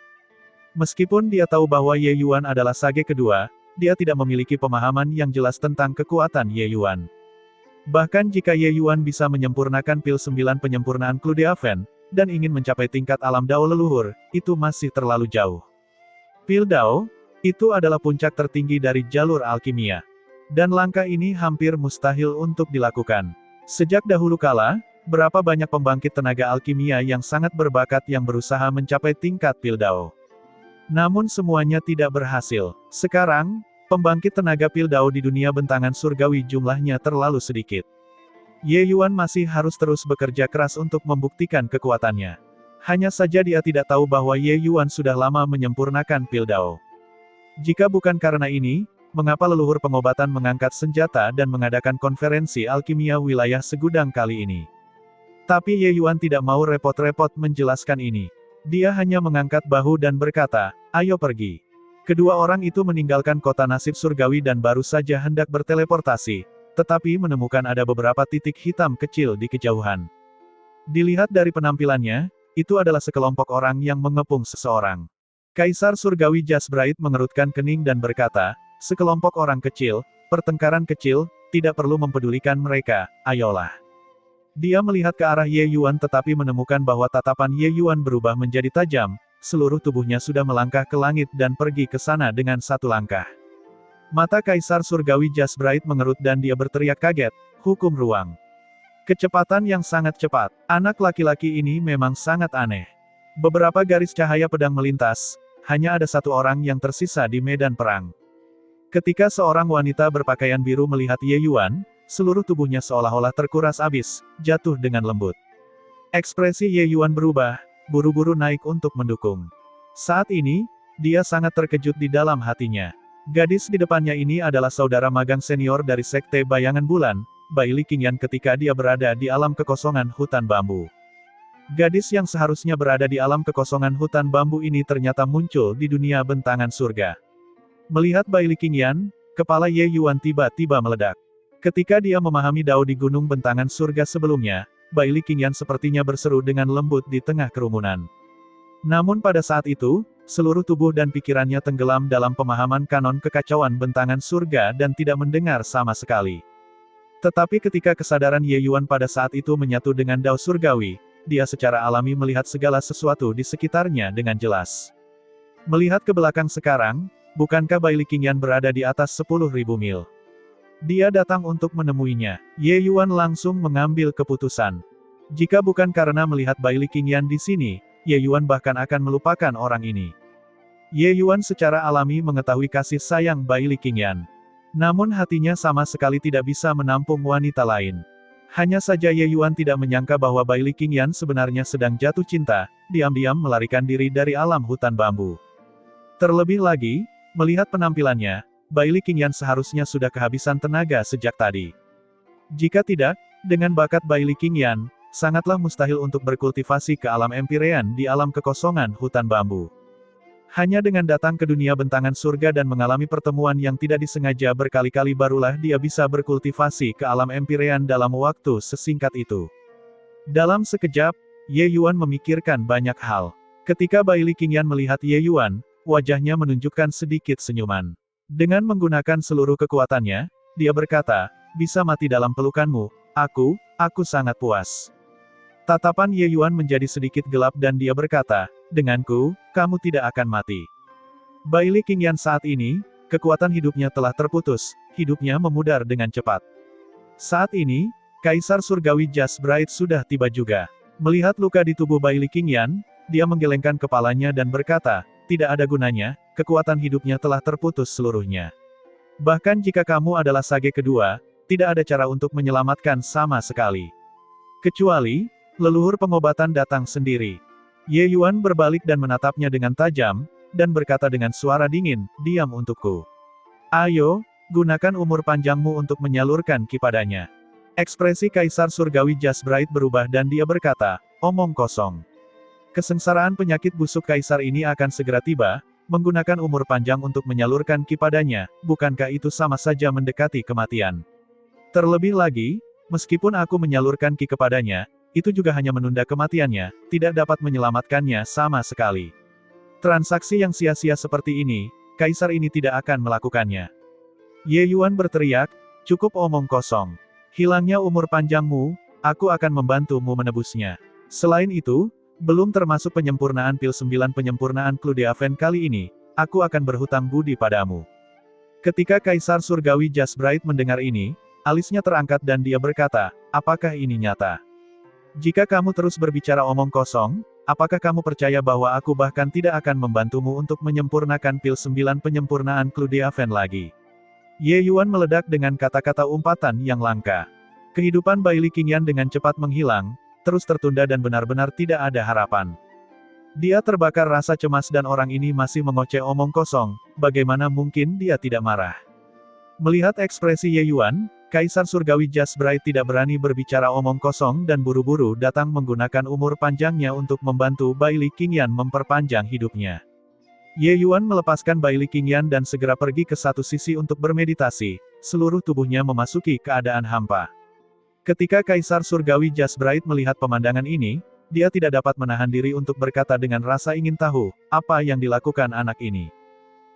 Meskipun dia tahu bahwa Ye Yuan adalah sage kedua, dia tidak memiliki pemahaman yang jelas tentang kekuatan Ye Yuan. Bahkan jika Ye Yuan bisa menyempurnakan pil 9 penyempurnaan Clue d'Aven, dan ingin mencapai tingkat alam Dao leluhur, itu masih terlalu jauh. Pil Dao, itu adalah puncak tertinggi dari jalur alkimia. Dan langkah ini hampir mustahil untuk dilakukan. Sejak dahulu kala, berapa banyak pembangkit tenaga alkimia yang sangat berbakat yang berusaha mencapai tingkat pil Dao. Namun semuanya tidak berhasil. Sekarang, pembangkit tenaga pil Dao di dunia bentangan surgawi jumlahnya terlalu sedikit. Ye Yuan masih harus terus bekerja keras untuk membuktikan kekuatannya. Hanya saja dia tidak tahu bahwa Ye Yuan sudah lama menyempurnakan pil Dao. Jika bukan karena ini, mengapa leluhur pengobatan mengangkat senjata dan mengadakan konferensi alkimia wilayah segudang kali ini? Tapi Ye Yuan tidak mau repot-repot menjelaskan ini. Dia hanya mengangkat bahu dan berkata, ayo pergi. Kedua orang itu meninggalkan kota nasib surgawi dan baru saja hendak berteleportasi, tetapi menemukan ada beberapa titik hitam kecil di kejauhan. Dilihat dari penampilannya, itu adalah sekelompok orang yang mengepung seseorang. Kaisar Surgawi Jasbright mengerutkan kening dan berkata, sekelompok orang kecil, pertengkaran kecil, tidak perlu mempedulikan mereka, ayolah. Dia melihat ke arah Ye Yuan tetapi menemukan bahwa tatapan Ye Yuan berubah menjadi tajam, seluruh tubuhnya sudah melangkah ke langit dan pergi ke sana dengan satu langkah. Mata Kaisar Surgawi Jasbright mengerut dan dia berteriak kaget, hukum ruang. Kecepatan yang sangat cepat, anak laki-laki ini memang sangat aneh. Beberapa garis cahaya pedang melintas, hanya ada satu orang yang tersisa di medan perang. Ketika seorang wanita berpakaian biru melihat Ye Yuan, seluruh tubuhnya seolah-olah terkuras abis, jatuh dengan lembut. Ekspresi Ye Yuan berubah, buru-buru naik untuk mendukung. Saat ini, dia sangat terkejut di dalam hatinya. Gadis di depannya ini adalah saudara magang senior dari Sekte Bayangan Bulan, Bai Li Qingyan ketika dia berada di alam kekosongan hutan bambu. Gadis yang seharusnya berada di alam kekosongan hutan bambu ini ternyata muncul di dunia bentangan surga. Melihat Bai Li Qingyan, kepala Ye Yuan tiba-tiba meledak. Ketika dia memahami Dao di gunung bentangan surga sebelumnya, Bai Li Qingyan sepertinya berseru dengan lembut di tengah kerumunan. Namun pada saat itu, seluruh tubuh dan pikirannya tenggelam dalam pemahaman kanon kekacauan bentangan surga dan tidak mendengar sama sekali. Tetapi ketika kesadaran Ye Yuan pada saat itu menyatu dengan Dao surgawi, dia secara alami melihat segala sesuatu di sekitarnya dengan jelas. Melihat ke belakang sekarang, bukankah Bai Li Qingyan berada di atas 10.000 mil? Dia datang untuk menemuinya. Ye Yuan langsung mengambil keputusan. Jika bukan karena melihat Bai Li Qingyan di sini, Ye Yuan bahkan akan melupakan orang ini. Ye Yuan secara alami mengetahui kasih sayang Bai Li Qingyan. Namun hatinya sama sekali tidak bisa menampung wanita lain. Hanya saja Ye Yuan tidak menyangka bahwa Bai Li Qingyan sebenarnya sedang jatuh cinta, diam-diam melarikan diri dari alam hutan bambu. Terlebih lagi, melihat penampilannya, Bai Li Qingyan seharusnya sudah kehabisan tenaga sejak tadi. Jika tidak, dengan bakat Bai Li Qingyan, sangatlah mustahil untuk berkultivasi ke alam Empyrean di alam kekosongan hutan bambu. Hanya dengan datang ke dunia bentangan surga dan mengalami pertemuan yang tidak disengaja berkali-kali barulah dia bisa berkultivasi ke alam Empyrean dalam waktu sesingkat itu. Dalam sekejap, Ye Yuan memikirkan banyak hal. Ketika Bai Li Qingyan melihat Ye Yuan, wajahnya menunjukkan sedikit senyuman. Dengan menggunakan seluruh kekuatannya, dia berkata, "Bisa mati dalam pelukanmu, aku sangat puas." Tatapan Ye Yuan menjadi sedikit gelap dan dia berkata, "Denganku, kamu tidak akan mati." Bai Li Qingyan saat ini, kekuatan hidupnya telah terputus, hidupnya memudar dengan cepat. Saat ini, Kaisar Surgawi Just Bright sudah tiba juga. Melihat luka di tubuh Bai Li Qingyan, dia menggelengkan kepalanya dan berkata, "Tidak ada gunanya, kekuatan hidupnya telah terputus seluruhnya. Bahkan jika kamu adalah sage kedua, tidak ada cara untuk menyelamatkan sama sekali. Kecuali, leluhur pengobatan datang sendiri." Ye Yuan berbalik dan menatapnya dengan tajam, dan berkata dengan suara dingin, "Diam untukku. Ayo, gunakan umur panjangmu untuk menyalurkan ki padanya." Ekspresi Kaisar Surgawi Just Bright berubah dan dia berkata, "Omong kosong. Kesengsaraan penyakit busuk Kaisar ini akan segera tiba, menggunakan umur panjang untuk menyalurkan ki padanya, bukankah itu sama saja mendekati kematian? Terlebih lagi, meskipun aku menyalurkan ki kepadanya, itu juga hanya menunda kematiannya, tidak dapat menyelamatkannya sama sekali. Transaksi yang sia-sia seperti ini, Kaisar ini tidak akan melakukannya." Ye Yuan berteriak, "Cukup omong kosong. Hilangnya umur panjangmu, aku akan membantumu menebusnya. Selain itu, belum termasuk penyempurnaan pil 9 penyempurnaan Cluedeaven kali ini, aku akan berhutang budi padamu." Ketika Kaisar Surgawi Just Bright mendengar ini, alisnya terangkat dan dia berkata, "Apakah ini nyata? Jika kamu terus berbicara omong kosong, apakah kamu percaya bahwa aku bahkan tidak akan membantumu untuk menyempurnakan pil 9 penyempurnaan Cluedeaven lagi?" Ye Yuan meledak dengan kata-kata umpatan yang langka. Kehidupan Bai Li Qingyan dengan cepat menghilang, terus tertunda dan benar-benar tidak ada harapan. Dia terbakar rasa cemas dan orang ini masih mengoceh omong kosong, bagaimana mungkin dia tidak marah. Melihat ekspresi Ye Yuan, Kaisar Surgawi Just Bright tidak berani berbicara omong kosong dan buru-buru datang menggunakan umur panjangnya untuk membantu Bai Li Qingyan memperpanjang hidupnya. Ye Yuan melepaskan Bai Li Qingyan dan segera pergi ke satu sisi untuk bermeditasi, seluruh tubuhnya memasuki keadaan hampa. Ketika Kaisar Surgawi Just Bright melihat pemandangan ini, dia tidak dapat menahan diri untuk berkata dengan rasa ingin tahu, apa yang dilakukan anak ini.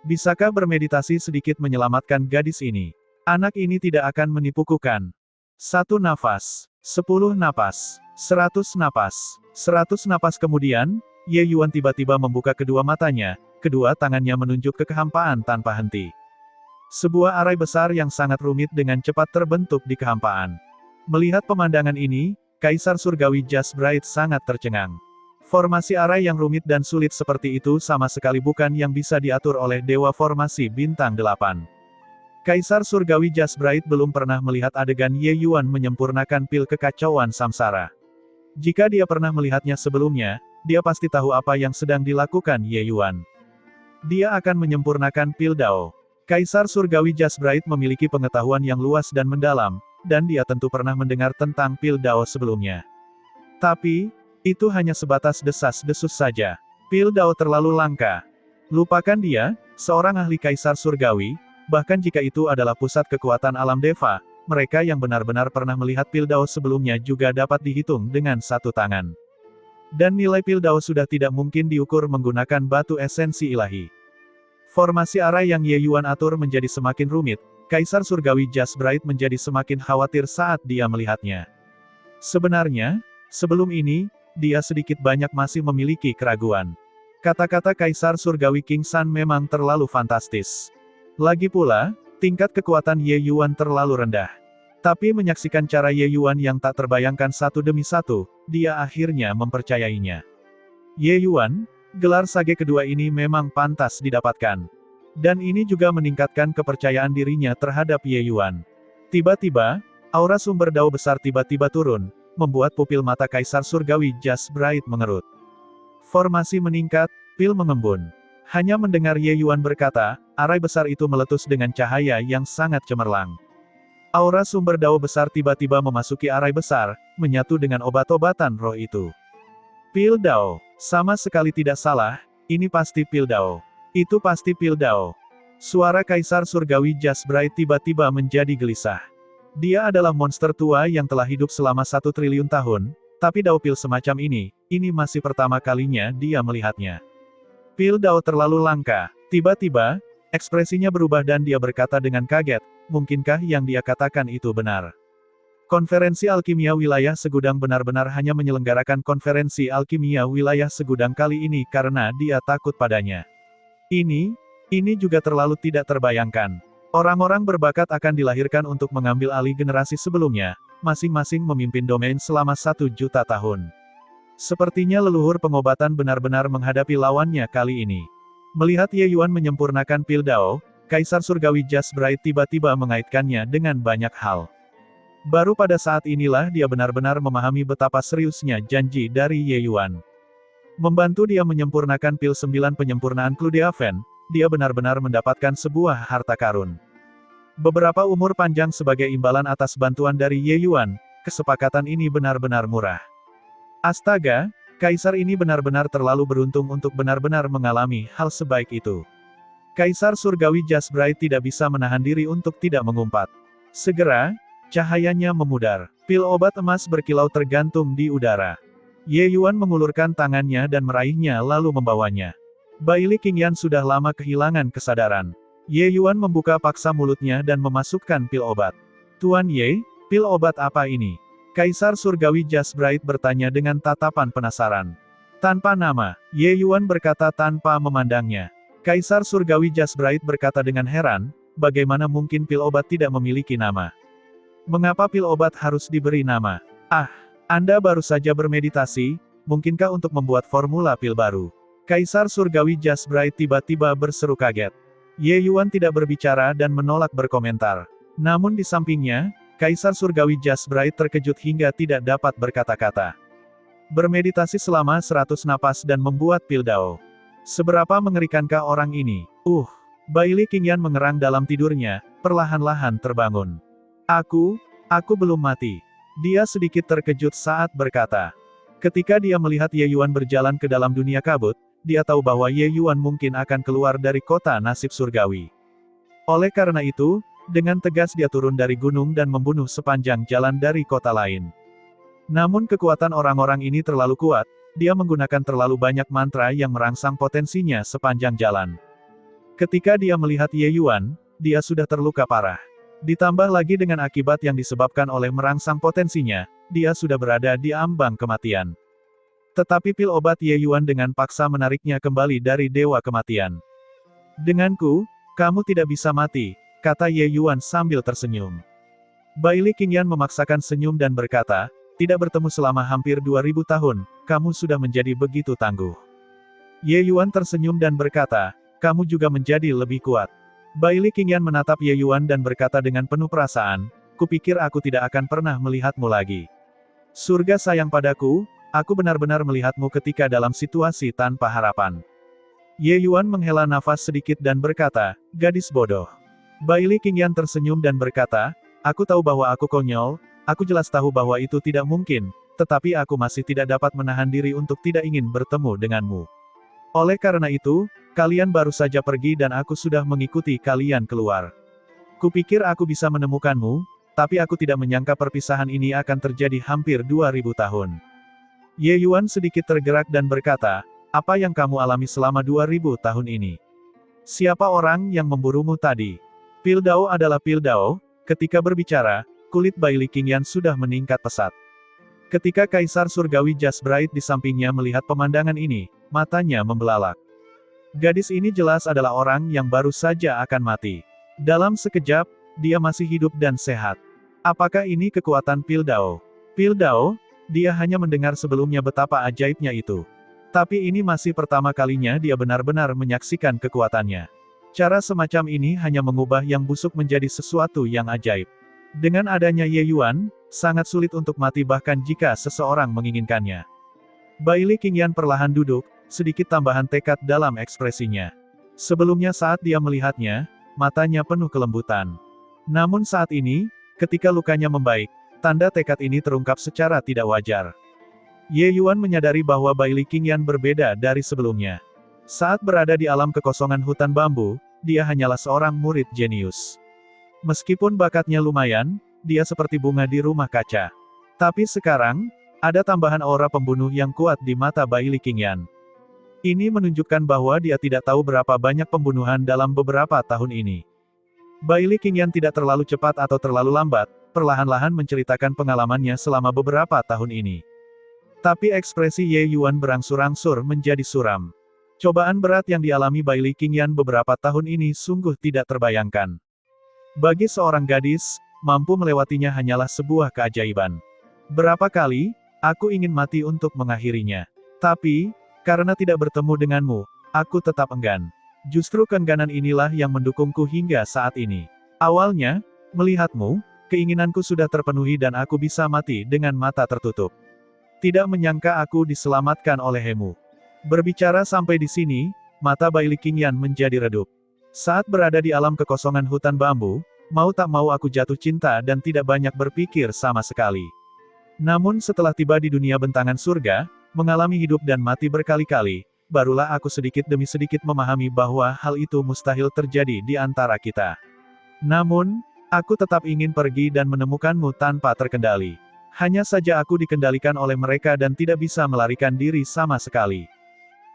Bisakah bermeditasi sedikit menyelamatkan gadis ini? Anak ini tidak akan menipuku kan? 1 nafas, 10 napas, 100 napas, 100 napas kemudian, Ye Yuan tiba-tiba membuka kedua matanya, kedua tangannya menunjuk ke kehampaan tanpa henti. Sebuah arai besar yang sangat rumit dengan cepat terbentuk di kehampaan. Melihat pemandangan ini, Kaisar Surgawi Just Bright sangat tercengang. Formasi arai yang rumit dan sulit seperti itu sama sekali bukan yang bisa diatur oleh Dewa Formasi Bintang 8. Kaisar Surgawi Just Bright belum pernah melihat adegan Ye Yuan menyempurnakan pil kekacauan samsara. Jika dia pernah melihatnya sebelumnya, dia pasti tahu apa yang sedang dilakukan Ye Yuan. Dia akan menyempurnakan pil Dao. Kaisar Surgawi Just Bright memiliki pengetahuan yang luas dan mendalam, dan dia tentu pernah mendengar tentang pil Dao sebelumnya. Tapi, itu hanya sebatas desas-desus saja. Pil Dao terlalu langka. Lupakan dia, seorang ahli Kaisar Surgawi, bahkan jika itu adalah pusat kekuatan alam Deva, mereka yang benar-benar pernah melihat pil Dao sebelumnya juga dapat dihitung dengan satu tangan. Dan nilai pil Dao sudah tidak mungkin diukur menggunakan batu esensi ilahi. Formasi arai yang Ye Yuan atur menjadi semakin rumit, Kaisar Surgawi Just Bright menjadi semakin khawatir saat dia melihatnya. Sebenarnya, sebelum ini, dia sedikit banyak masih memiliki keraguan. Kata-kata Kaisar Surgawi King San memang terlalu fantastis. Lagi pula, tingkat kekuatan Ye Yuan terlalu rendah. Tapi menyaksikan cara Ye Yuan yang tak terbayangkan satu demi satu, dia akhirnya mempercayainya. Ye Yuan, gelar sage kedua ini memang pantas didapatkan. Dan ini juga meningkatkan kepercayaan dirinya terhadap Ye Yuan. Tiba-tiba, Aura sumber dao besar tiba-tiba turun, membuat pupil mata Kaisar Surgawi Just Bright mengerut. Formasi meningkat, pil mengembun. Hanya mendengar Ye Yuan berkata, arai besar itu meletus dengan cahaya yang sangat cemerlang. Aura sumber dao besar tiba-tiba memasuki arai besar, menyatu dengan obat-obatan roh itu. Pil dao, sama sekali tidak salah, ini pasti pil dao. Itu pasti pil dao. Suara Kaisar Surgawi Just Bright tiba-tiba menjadi gelisah. Dia adalah monster tua yang telah hidup selama 1 triliun tahun, tapi dao pil semacam ini masih pertama kalinya dia melihatnya. Pil dao terlalu langka. Tiba-tiba, ekspresinya berubah dan dia berkata dengan kaget, mungkinkah yang dia katakan itu benar? Konferensi Alkimia Wilayah Segudang benar-benar hanya menyelenggarakan konferensi Alkimia Wilayah Segudang kali ini karena dia takut padanya. Ini juga terlalu tidak terbayangkan. Orang-orang berbakat akan dilahirkan untuk mengambil alih generasi sebelumnya, masing-masing memimpin domain selama 1 juta tahun. Sepertinya leluhur pengobatan benar-benar menghadapi lawannya kali ini. Melihat Ye Yuan menyempurnakan pil dao, Kaisar Surgawi Just Bright tiba-tiba mengaitkannya dengan banyak hal. Baru pada saat inilah dia benar-benar memahami betapa seriusnya janji dari Ye Yuan. Membantu dia menyempurnakan pil 9 penyempurnaan Cluedeaven, dia benar-benar mendapatkan sebuah harta karun. Beberapa umur panjang sebagai imbalan atas bantuan dari Ye Yuan, kesepakatan ini benar-benar murah. Astaga, Kaisar ini benar-benar terlalu beruntung untuk benar-benar mengalami hal sebaik itu. Kaisar Surgawi Just Bright tidak bisa menahan diri untuk tidak mengumpat. Segera, cahayanya memudar. Pil obat emas berkilau tergantung di udara. Ye Yuan mengulurkan tangannya dan meraihnya lalu membawanya. Baili Qingyan sudah lama kehilangan kesadaran. Ye Yuan membuka paksa mulutnya dan memasukkan pil obat. Tuan Ye, pil obat apa ini? Kaisar Surgawi Just Bright bertanya dengan tatapan penasaran. Tanpa nama, Ye Yuan berkata tanpa memandangnya. Kaisar Surgawi Just Bright berkata dengan heran, bagaimana mungkin pil obat tidak memiliki nama? Mengapa pil obat harus diberi nama? Ah, Anda baru saja bermeditasi, mungkinkah untuk membuat formula pil baru? Kaisar Surgawi Just Bright tiba-tiba berseru kaget. Ye Yuan tidak berbicara dan menolak berkomentar. Namun di sampingnya, Kaisar Surgawi Just Bright terkejut hingga tidak dapat berkata-kata. Bermeditasi selama 100 napas dan membuat pil dao. Seberapa mengerikankah orang ini? Baili Qingyan mengerang dalam tidurnya, perlahan-lahan terbangun. Aku belum mati. Dia sedikit terkejut saat berkata. Ketika dia melihat Ye Yuan berjalan ke dalam dunia kabut, dia tahu bahwa Ye Yuan mungkin akan keluar dari kota nasib surgawi. Oleh karena itu, dengan tegas dia turun dari gunung dan membunuh sepanjang jalan dari kota lain. Namun kekuatan orang-orang ini terlalu kuat, dia menggunakan terlalu banyak mantra yang merangsang potensinya sepanjang jalan. Ketika dia melihat Ye Yuan, dia sudah terluka parah. Ditambah lagi dengan akibat yang disebabkan oleh merangsang potensinya, dia sudah berada di ambang kematian. Tetapi pil obat Ye Yuan dengan paksa menariknya kembali dari dewa kematian. Denganku, kamu tidak bisa mati, kata Ye Yuan sambil tersenyum. Baili Qingyan memaksakan senyum dan berkata, tidak bertemu selama hampir 2000 tahun, kamu sudah menjadi begitu tangguh. Ye Yuan tersenyum dan berkata, kamu juga menjadi lebih kuat. Baili Qingyan menatap Ye Yuan dan berkata dengan penuh perasaan, kupikir aku tidak akan pernah melihatmu lagi. Surga sayang padaku, aku benar-benar melihatmu ketika dalam situasi tanpa harapan. Ye Yuan menghela nafas sedikit dan berkata, gadis bodoh. Baili Qingyan tersenyum dan berkata, aku tahu bahwa aku konyol, aku jelas tahu bahwa itu tidak mungkin, tetapi aku masih tidak dapat menahan diri untuk tidak ingin bertemu denganmu. Oleh karena itu, kalian baru saja pergi dan aku sudah mengikuti kalian keluar. Kupikir aku bisa menemukanmu, tapi aku tidak menyangka perpisahan ini akan terjadi hampir 2000 tahun. Ye Yuan sedikit tergerak dan berkata, apa yang kamu alami selama 2000 tahun ini? Siapa orang yang memburumu tadi? Pil dao adalah pil dao, ketika berbicara, kulit Baili Qingyan sudah meningkat pesat. Ketika Kaisar Surgawi Just Bright di sampingnya melihat pemandangan ini, matanya membelalak. Gadis ini jelas adalah orang yang baru saja akan mati. Dalam sekejap, dia masih hidup dan sehat. Apakah ini kekuatan pil dao? Pil dao? Dia hanya mendengar sebelumnya betapa ajaibnya itu. Tapi ini masih pertama kalinya dia benar-benar menyaksikan kekuatannya. Cara semacam ini hanya mengubah yang busuk menjadi sesuatu yang ajaib. Dengan adanya Ye Yuan, sangat sulit untuk mati bahkan jika seseorang menginginkannya. Bailey Qingyan perlahan duduk, sedikit tambahan tekad dalam ekspresinya. Sebelumnya saat dia melihatnya, matanya penuh kelembutan. Namun saat ini, ketika lukanya membaik, tanda tekad ini terungkap secara tidak wajar. Ye Yuan menyadari bahwa Bailey Qingyan berbeda dari sebelumnya. Saat berada di alam kekosongan hutan bambu, dia hanyalah seorang murid jenius. Meskipun bakatnya lumayan, dia seperti bunga di rumah kaca. Tapi sekarang, ada tambahan aura pembunuh yang kuat di mata Bailey Qingyan. Ini menunjukkan bahwa dia tidak tahu berapa banyak pembunuhan dalam beberapa tahun ini. Bailey Qingyan tidak terlalu cepat atau terlalu lambat, perlahan-lahan menceritakan pengalamannya selama beberapa tahun ini. Tapi ekspresi Ye Yuan berangsur-angsur menjadi suram. Cobaan berat yang dialami Bailey Qingyan beberapa tahun ini sungguh tidak terbayangkan. Bagi seorang gadis, mampu melewatinya hanyalah sebuah keajaiban. Berapa kali, aku ingin mati untuk mengakhirinya. Tapi, karena tidak bertemu denganmu, aku tetap enggan. Justru keengganan inilah yang mendukungku hingga saat ini. Awalnya, melihatmu, keinginanku sudah terpenuhi dan aku bisa mati dengan mata tertutup. Tidak menyangka aku diselamatkan olehmu. Berbicara sampai di sini, mata Bailey Qingyan menjadi redup. Saat berada di alam kekosongan hutan bambu, mau tak mau aku jatuh cinta dan tidak banyak berpikir sama sekali. Namun setelah tiba di dunia bentangan surga, mengalami hidup dan mati berkali-kali, barulah aku sedikit demi sedikit memahami bahwa hal itu mustahil terjadi di antara kita. Namun, aku tetap ingin pergi dan menemukanmu tanpa terkendali. Hanya saja aku dikendalikan oleh mereka dan tidak bisa melarikan diri sama sekali.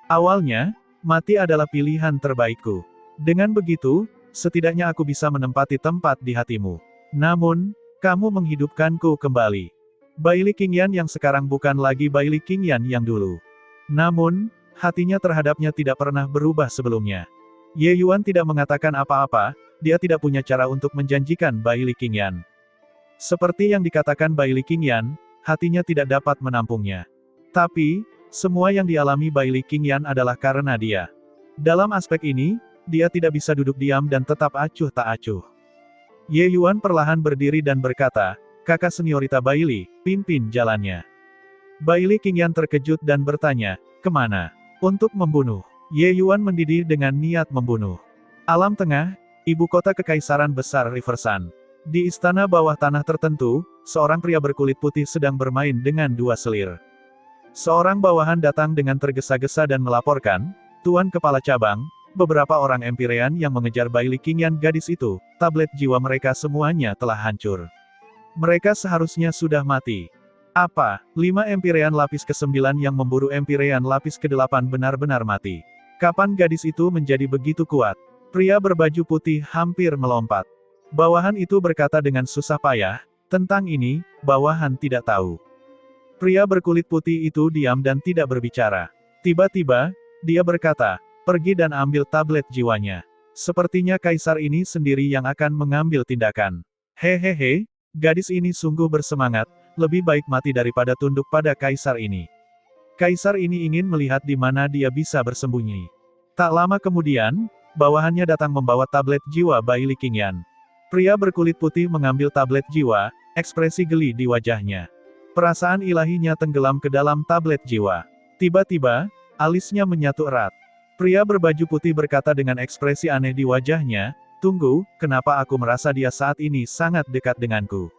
Awalnya, mati adalah pilihan terbaikku. Dengan begitu, setidaknya aku bisa menempati tempat di hatimu. Namun, kamu menghidupkanku kembali. Bailey Qingyan yang sekarang bukan lagi Bailey Qingyan yang dulu. Namun, hatinya terhadapnya tidak pernah berubah sebelumnya. Ye Yuan tidak mengatakan apa-apa, dia tidak punya cara untuk menjanjikan Bailey Qingyan. Seperti yang dikatakan Bailey Qingyan, hatinya tidak dapat menampungnya. Tapi, semua yang dialami Bailey Qingyan adalah karena dia. Dalam aspek ini, dia tidak bisa duduk diam dan tetap acuh tak acuh. Ye Yuan perlahan berdiri dan berkata, "Kakak seniorita Bailey, pimpin jalannya." Bailey Qingyan terkejut dan bertanya, "Kemana?" "Untuk membunuh." Ye Yuan mendidih dengan niat membunuh. Alam Tengah, ibu kota kekaisaran besar Riversun. Di istana bawah tanah tertentu, seorang pria berkulit putih sedang bermain dengan dua selir. Seorang bawahan datang dengan tergesa-gesa dan melaporkan, "Tuan Kepala Cabang, beberapa orang Empyrean yang mengejar Bailey Qingyan gadis itu, tablet jiwa mereka semuanya telah hancur. Mereka seharusnya sudah mati." "Apa, 5 Empyrean lapis ke-9 yang memburu Empyrean lapis ke-8 benar-benar mati? Kapan gadis itu menjadi begitu kuat?" Pria berbaju putih hampir melompat. Bawahan itu berkata dengan susah payah, "Tentang ini, bawahan tidak tahu." Pria berkulit putih itu diam dan tidak berbicara. Tiba-tiba, dia berkata, "Pergi dan ambil tablet jiwanya. Sepertinya kaisar ini sendiri yang akan mengambil tindakan." Hehehe, gadis ini sungguh bersemangat, lebih baik mati daripada tunduk pada kaisar ini. Kaisar ini ingin melihat di mana dia bisa bersembunyi. Tak lama kemudian, bawahannya datang membawa tablet jiwa Bailey Qingyan. Pria berkulit putih mengambil tablet jiwa, ekspresi geli di wajahnya. Perasaan ilahinya tenggelam ke dalam tablet jiwa. Tiba-tiba, alisnya menyatu erat. Pria berbaju putih berkata dengan ekspresi aneh di wajahnya, "Tunggu, kenapa aku merasa dia saat ini sangat dekat denganku?"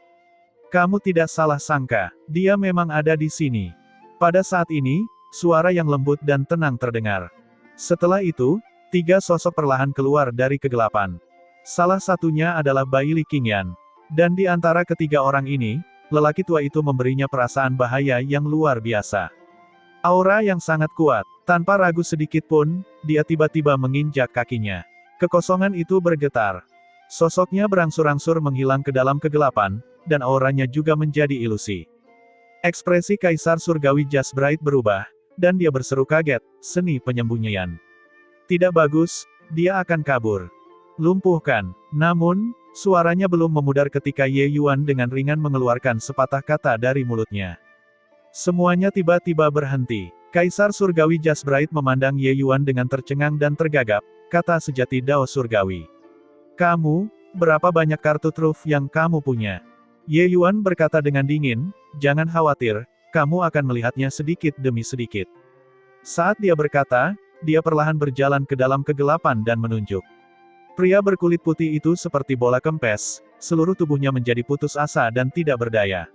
"Kamu tidak salah sangka, dia memang ada di sini." Pada saat ini, suara yang lembut dan tenang terdengar. Setelah itu, 3 sosok perlahan keluar dari kegelapan. Salah satunya adalah Bailey Qingyan. Dan di antara ketiga orang ini, lelaki tua itu memberinya perasaan bahaya yang luar biasa. Aura yang sangat kuat. Tanpa ragu sedikit pun, dia tiba-tiba menginjak kakinya. Kekosongan itu bergetar. Sosoknya berangsur-angsur menghilang ke dalam kegelapan, dan auranya juga menjadi ilusi. Ekspresi Kaisar Surgawi Jasbright berubah, dan dia berseru kaget, "Seni penyembunyian. Tidak bagus, dia akan kabur. Lumpuhkan." Namun, suaranya belum memudar ketika Ye Yuan dengan ringan mengeluarkan sepatah kata dari mulutnya. Semuanya tiba-tiba berhenti. Kaisar Surgawi Jasbright memandang Ye Yuan dengan tercengang dan tergagap, kata sejati Dao Surgawi. "Kamu, berapa banyak kartu truf yang kamu punya?" Ye Yuan berkata dengan dingin, jangan khawatir, kamu akan melihatnya sedikit demi sedikit. Saat dia berkata, dia perlahan berjalan ke dalam kegelapan dan menunjuk. Pria berkulit putih itu seperti bola kempes, seluruh tubuhnya menjadi putus asa dan tidak berdaya.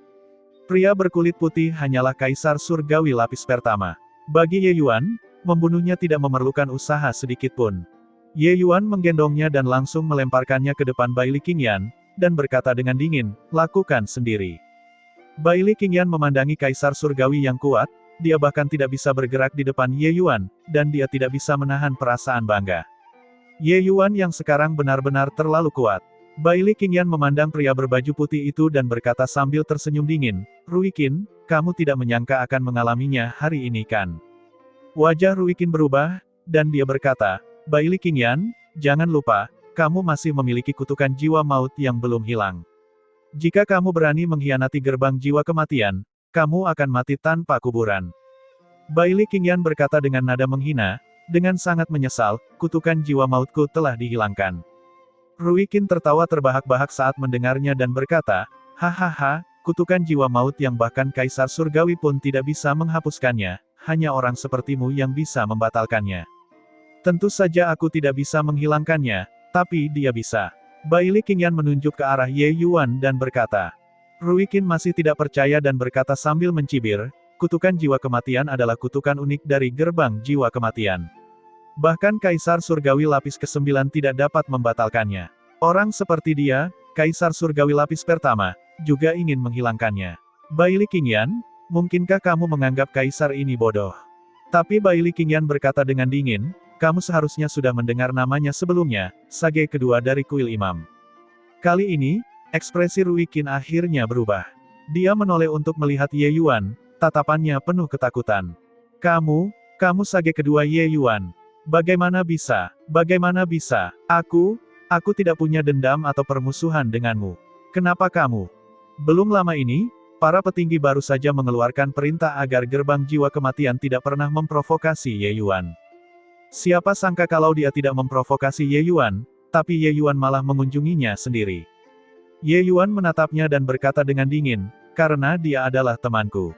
Pria berkulit putih hanyalah kaisar surgawi lapis pertama. Bagi Ye Yuan, membunuhnya tidak memerlukan usaha sedikit pun. Ye Yuan menggendongnya dan langsung melemparkannya ke depan Bai Li Qingyan, dan berkata dengan dingin, lakukan sendiri. Bai Li Qingyan memandangi kaisar surgawi yang kuat, dia bahkan tidak bisa bergerak di depan Ye Yuan, dan dia tidak bisa menahan perasaan bangga. Ye Yuan yang sekarang benar-benar terlalu kuat. Bai Li Qingyan memandang pria berbaju putih itu dan berkata sambil tersenyum dingin, Ruiqin, kamu tidak menyangka akan mengalaminya hari ini kan? Wajah Ruiqin berubah, dan dia berkata, Bai Li Qingyan, jangan lupa, kamu masih memiliki kutukan jiwa maut yang belum hilang. Jika kamu berani mengkhianati gerbang jiwa kematian, kamu akan mati tanpa kuburan. Bai Li Qingyan berkata dengan nada menghina, dengan sangat menyesal, kutukan jiwa mautku telah dihilangkan. Ruiqin tertawa terbahak-bahak saat mendengarnya dan berkata, hahaha, kutukan jiwa maut yang bahkan kaisar surgawi pun tidak bisa menghapuskannya, hanya orang sepertimu yang bisa membatalkannya. Tentu saja aku tidak bisa menghilangkannya, tapi dia bisa. Bai Li Qingyan menunjuk ke arah Ye Yuan dan berkata, Ruiqin masih tidak percaya dan berkata sambil mencibir, kutukan jiwa kematian adalah kutukan unik dari gerbang jiwa kematian. Bahkan kaisar surgawi lapis ke-9 tidak dapat membatalkannya. Orang seperti dia, kaisar surgawi lapis pertama, juga ingin menghilangkannya. Bai Li Qingyan, mungkinkah kamu menganggap kaisar ini bodoh? Tapi Bai Li Qingyan berkata dengan dingin, kamu seharusnya sudah mendengar namanya sebelumnya, sage kedua dari kuil imam. Kali ini, ekspresi Ruiqin akhirnya berubah. Dia menoleh untuk melihat Ye Yuan, tatapannya penuh ketakutan. Kamu sage kedua Ye Yuan. Bagaimana bisa? Bagaimana bisa? Aku tidak punya dendam atau permusuhan denganmu. Kenapa kamu? Belum lama ini, para petinggi baru saja mengeluarkan perintah agar gerbang jiwa kematian tidak pernah memprovokasi Ye Yuan. Siapa sangka kalau dia tidak memprovokasi Ye Yuan, tapi Ye Yuan malah mengunjunginya sendiri. Ye Yuan menatapnya dan berkata dengan dingin, karena dia adalah temanku.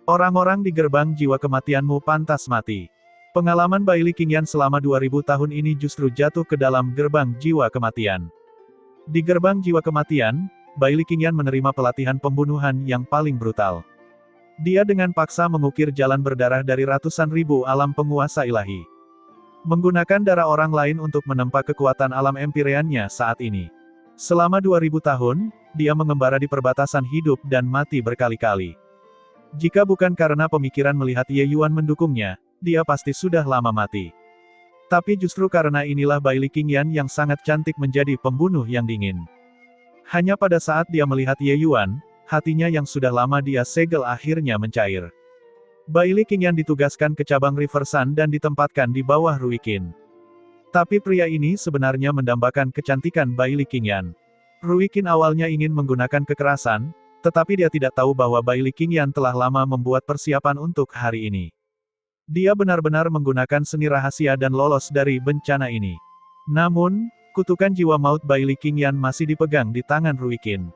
Orang-orang di gerbang jiwa kematianmu pantas mati. Pengalaman Bai Li Qingyan selama 2000 tahun ini justru jatuh ke dalam gerbang jiwa kematian. Di gerbang jiwa kematian, Bai Li Qingyan menerima pelatihan pembunuhan yang paling brutal. Dia dengan paksa mengukir jalan berdarah dari ratusan ribu alam penguasa ilahi. Menggunakan darah orang lain untuk menempa kekuatan alam empyreannya saat ini. Selama 2000 tahun, dia mengembara di perbatasan hidup dan mati berkali-kali. Jika bukan karena pemikiran melihat Ye Yuan mendukungnya, dia pasti sudah lama mati. Tapi justru karena inilah Bai Li Qingyan yang sangat cantik menjadi pembunuh yang dingin. Hanya pada saat dia melihat Ye Yuan, hatinya yang sudah lama dia segel akhirnya mencair. Bai Li Qingyan ditugaskan ke cabang River Sun dan ditempatkan di bawah Ruiqin. Tapi pria ini sebenarnya mendambakan kecantikan Bai Li Qingyan. Ruiqin awalnya ingin menggunakan kekerasan, tetapi dia tidak tahu bahwa Bai Li Qingyan telah lama membuat persiapan untuk hari ini. Dia benar-benar menggunakan seni rahasia dan lolos dari bencana ini. Namun, kutukan jiwa maut Bai Li Qingyan masih dipegang di tangan Ruiqin.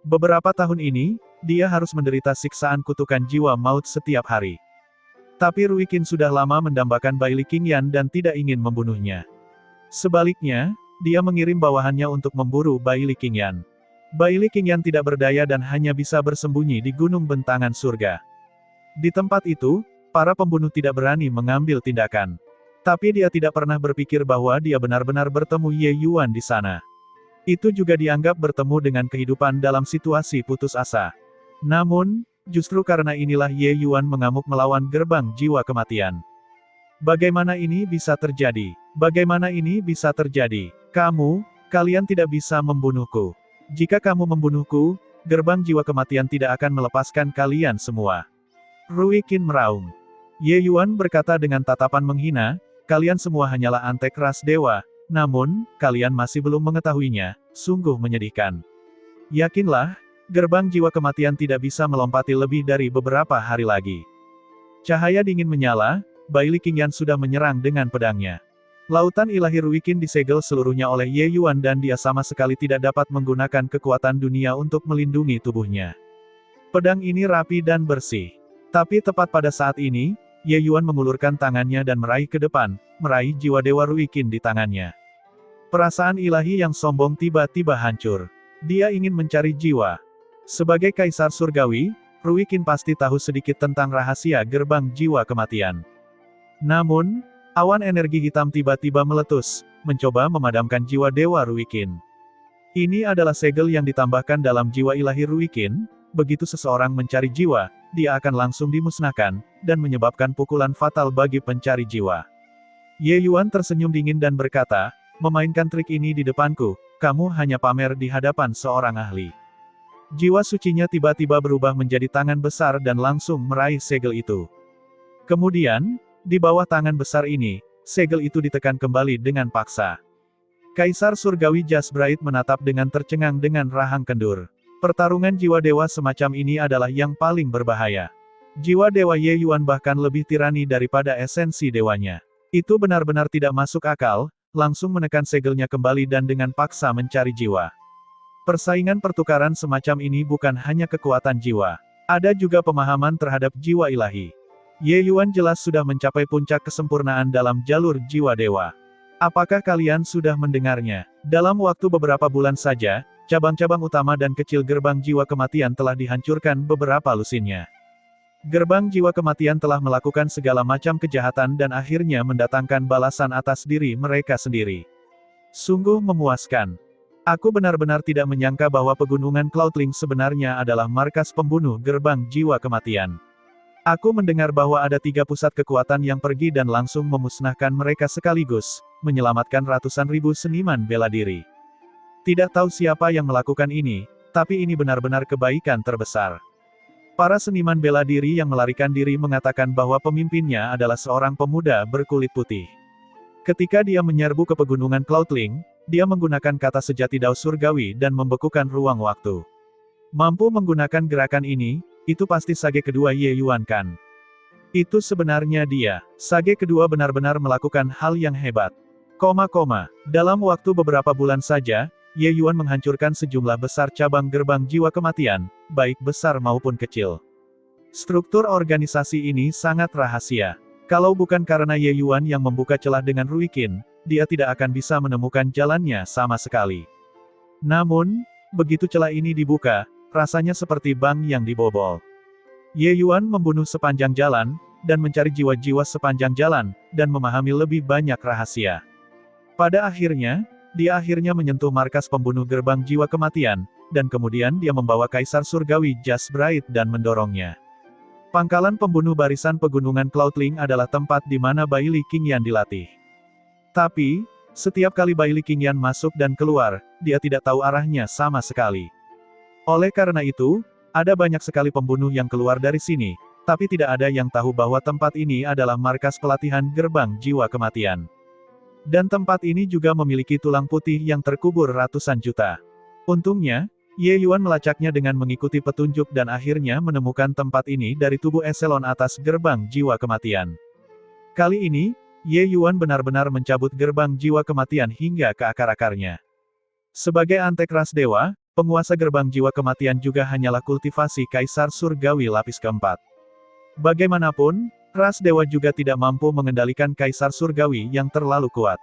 Beberapa tahun ini, dia harus menderita siksaan kutukan jiwa maut setiap hari. Tapi Ruiqin sudah lama mendambakan Bai Li Qingyan dan tidak ingin membunuhnya. Sebaliknya, dia mengirim bawahannya untuk memburu Bai Li Qingyan. Bai Li Qingyan tidak berdaya dan hanya bisa bersembunyi di gunung bentangan surga. Di tempat itu, para pembunuh tidak berani mengambil tindakan. Tapi dia tidak pernah berpikir bahwa dia benar-benar bertemu Ye Yuan di sana. Itu juga dianggap bertemu dengan kehidupan dalam situasi putus asa. Namun, justru karena inilah Ye Yuan mengamuk melawan gerbang jiwa kematian. Bagaimana ini bisa terjadi? Bagaimana ini bisa terjadi? Kalian tidak bisa membunuhku. Jika kamu membunuhku, gerbang jiwa kematian tidak akan melepaskan kalian semua. Ruiqin meraung. Ye Yuan berkata dengan tatapan menghina, kalian semua hanyalah antek ras dewa, namun, kalian masih belum mengetahuinya, sungguh menyedihkan. Yakinlah, gerbang jiwa kematian tidak bisa melompati lebih dari beberapa hari lagi. Cahaya dingin menyala, Bai Li Qingyan sudah menyerang dengan pedangnya. Lautan ilahi Ruikin disegel seluruhnya oleh Ye Yuan dan dia sama sekali tidak dapat menggunakan kekuatan dunia untuk melindungi tubuhnya. Pedang ini rapi dan bersih. Tapi tepat pada saat ini, Ye Yuan mengulurkan tangannya dan meraih ke depan, meraih jiwa Dewa Ruikin di tangannya. Perasaan ilahi yang sombong tiba-tiba hancur. Dia ingin mencari jiwa. Sebagai Kaisar Surgawi, Ruikin pasti tahu sedikit tentang rahasia gerbang jiwa kematian. Namun, awan energi hitam tiba-tiba meletus, mencoba memadamkan jiwa Dewa Ruikin. Ini adalah segel yang ditambahkan dalam jiwa ilahi Ruikin. Begitu seseorang mencari jiwa, dia akan langsung dimusnahkan, dan menyebabkan pukulan fatal bagi pencari jiwa. Ye Yuan tersenyum dingin dan berkata, memainkan trik ini di depanku, kamu hanya pamer di hadapan seorang ahli. Jiwa sucinya tiba-tiba berubah menjadi tangan besar dan langsung meraih segel itu. Kemudian, di bawah tangan besar ini, segel itu ditekan kembali dengan paksa. Kaisar Surgawi Jasbright menatap dengan tercengang dengan rahang kendur. Pertarungan jiwa dewa semacam ini adalah yang paling berbahaya. Jiwa dewa Ye Yuan bahkan lebih tirani daripada esensi dewanya. Itu benar-benar tidak masuk akal, langsung menekan segelnya kembali dan dengan paksa mencari jiwa. Persaingan pertukaran semacam ini bukan hanya kekuatan jiwa. Ada juga pemahaman terhadap jiwa ilahi. Ye Yuan jelas sudah mencapai puncak kesempurnaan dalam jalur jiwa dewa. Apakah kalian sudah mendengarnya? Dalam waktu beberapa bulan saja, cabang-cabang utama dan kecil gerbang jiwa kematian telah dihancurkan beberapa lusinnya. Gerbang jiwa kematian telah melakukan segala macam kejahatan dan akhirnya mendatangkan balasan atas diri mereka sendiri. Sungguh memuaskan. Aku benar-benar tidak menyangka bahwa pegunungan Cloudling sebenarnya adalah markas pembunuh gerbang jiwa kematian. Aku mendengar bahwa ada 3 pusat kekuatan yang pergi dan langsung memusnahkan mereka sekaligus, menyelamatkan ratusan ribu seniman bela diri. Tidak tahu siapa yang melakukan ini, tapi ini benar-benar kebaikan terbesar. Para seniman bela diri yang melarikan diri mengatakan bahwa pemimpinnya adalah seorang pemuda berkulit putih. Ketika dia menyerbu ke pegunungan Cloudling, dia menggunakan kata sejati Dao Surgawi dan membekukan ruang waktu. Mampu menggunakan gerakan ini, itu pasti sage kedua Ye Yuan kan? Itu sebenarnya dia. Sage kedua benar-benar melakukan hal yang hebat. Dalam waktu beberapa bulan saja, Ye Yuan menghancurkan sejumlah besar cabang gerbang jiwa kematian, baik besar maupun kecil. Struktur organisasi ini sangat rahasia. Kalau bukan karena Ye Yuan yang membuka celah dengan Ruikin, dia tidak akan bisa menemukan jalannya sama sekali. Namun, begitu celah ini dibuka, rasanya seperti bank yang dibobol. Ye Yuan membunuh sepanjang jalan, dan mencari jiwa-jiwa sepanjang jalan, dan memahami lebih banyak rahasia. Pada akhirnya, dia akhirnya menyentuh markas pembunuh gerbang jiwa kematian, dan kemudian dia membawa Kaisar Surgawi Jasbright dan mendorongnya. Pangkalan pembunuh barisan pegunungan Cloudling adalah tempat di mana Bai Li Qingyan dilatih. Tapi, setiap kali Bai Li Qingyan masuk dan keluar, dia tidak tahu arahnya sama sekali. Oleh karena itu, ada banyak sekali pembunuh yang keluar dari sini, tapi tidak ada yang tahu bahwa tempat ini adalah markas pelatihan gerbang jiwa kematian. Dan tempat ini juga memiliki tulang putih yang terkubur ratusan juta. Untungnya, Ye Yuan melacaknya dengan mengikuti petunjuk dan akhirnya menemukan tempat ini dari tubuh eselon atas gerbang jiwa kematian. Kali ini, Ye Yuan benar-benar mencabut gerbang jiwa kematian hingga ke akar-akarnya. Sebagai antek ras dewa, penguasa gerbang jiwa kematian juga hanyalah kultivasi Kaisar Surgawi lapis keempat. Bagaimanapun, ras dewa juga tidak mampu mengendalikan Kaisar Surgawi yang terlalu kuat.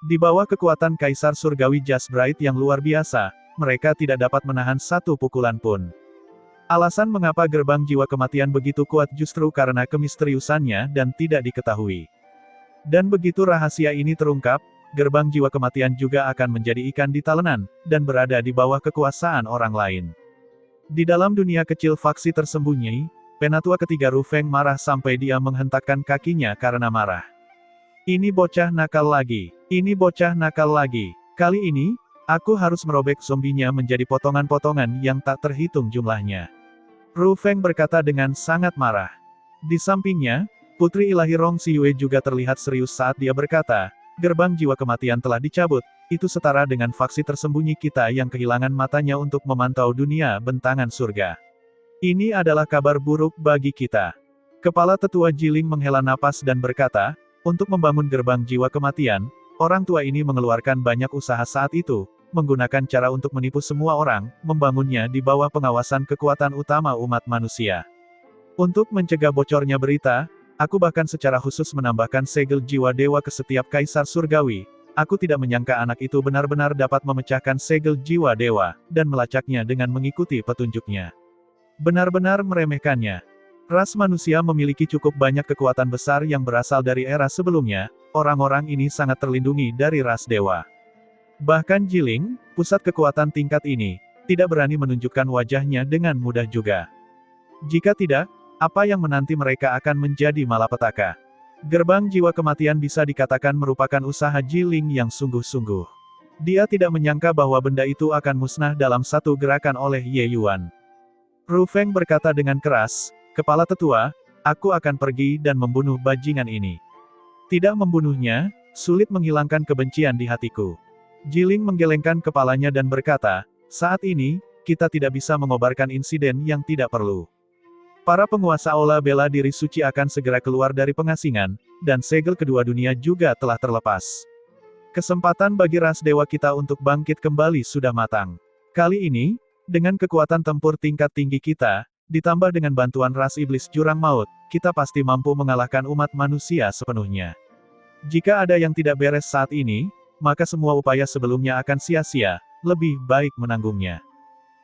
Di bawah kekuatan Kaisar Surgawi Jasbright yang luar biasa, mereka tidak dapat menahan satu pukulan pun. Alasan mengapa gerbang jiwa kematian begitu kuat justru karena kemisteriusannya dan tidak diketahui. Dan begitu rahasia ini terungkap, gerbang jiwa kematian juga akan menjadi ikan di talenan, dan berada di bawah kekuasaan orang lain. Di dalam dunia kecil faksi tersembunyi, penatua ketiga Ru Feng marah sampai dia menghentakkan kakinya karena marah. Ini bocah nakal lagi. Ini bocah nakal lagi. Kali ini, aku harus merobek zombinya menjadi potongan-potongan yang tak terhitung jumlahnya. Ru Feng berkata dengan sangat marah. Di sampingnya, Putri Ilahi Rong Xiyue juga terlihat serius saat dia berkata, gerbang jiwa kematian telah dicabut, itu setara dengan faksi tersembunyi kita yang kehilangan matanya untuk memantau dunia bentangan surga. Ini adalah kabar buruk bagi kita. Kepala tetua Jiling menghela napas dan berkata, Untuk membangun gerbang jiwa kematian, orang tua ini mengeluarkan banyak usaha saat itu, menggunakan cara untuk menipu semua orang, membangunnya di bawah pengawasan kekuatan utama umat manusia. Untuk mencegah bocornya berita, aku bahkan secara khusus menambahkan segel jiwa dewa ke setiap kaisar surgawi. Aku tidak menyangka anak itu benar-benar dapat memecahkan segel jiwa dewa, dan melacaknya dengan mengikuti petunjuknya. Benar-benar meremehkannya. Ras manusia memiliki cukup banyak kekuatan besar yang berasal dari era sebelumnya, orang-orang ini sangat terlindungi dari ras dewa. Bahkan Jiling, pusat kekuatan tingkat ini, tidak berani menunjukkan wajahnya dengan mudah juga. Jika tidak, apa yang menanti mereka akan menjadi malapetaka. Gerbang jiwa kematian bisa dikatakan merupakan usaha Jiling yang sungguh-sungguh. Dia tidak menyangka bahwa benda itu akan musnah dalam satu gerakan oleh Ye Yuan. Ru Feng berkata dengan keras, "Kepala tetua, aku akan pergi dan membunuh bajingan ini. Tidak membunuhnya, sulit menghilangkan kebencian di hatiku." Jiling menggelengkan kepalanya dan berkata, "Saat ini, kita tidak bisa mengobarkan insiden yang tidak perlu. Para penguasa aula bela diri suci akan segera keluar dari pengasingan, dan segel kedua dunia juga telah terlepas. Kesempatan bagi ras dewa kita untuk bangkit kembali sudah matang. Kali ini, dengan kekuatan tempur tingkat tinggi kita, ditambah dengan bantuan ras iblis jurang maut, kita pasti mampu mengalahkan umat manusia sepenuhnya. Jika ada yang tidak beres saat ini, maka semua upaya sebelumnya akan sia-sia, lebih baik menanggungnya."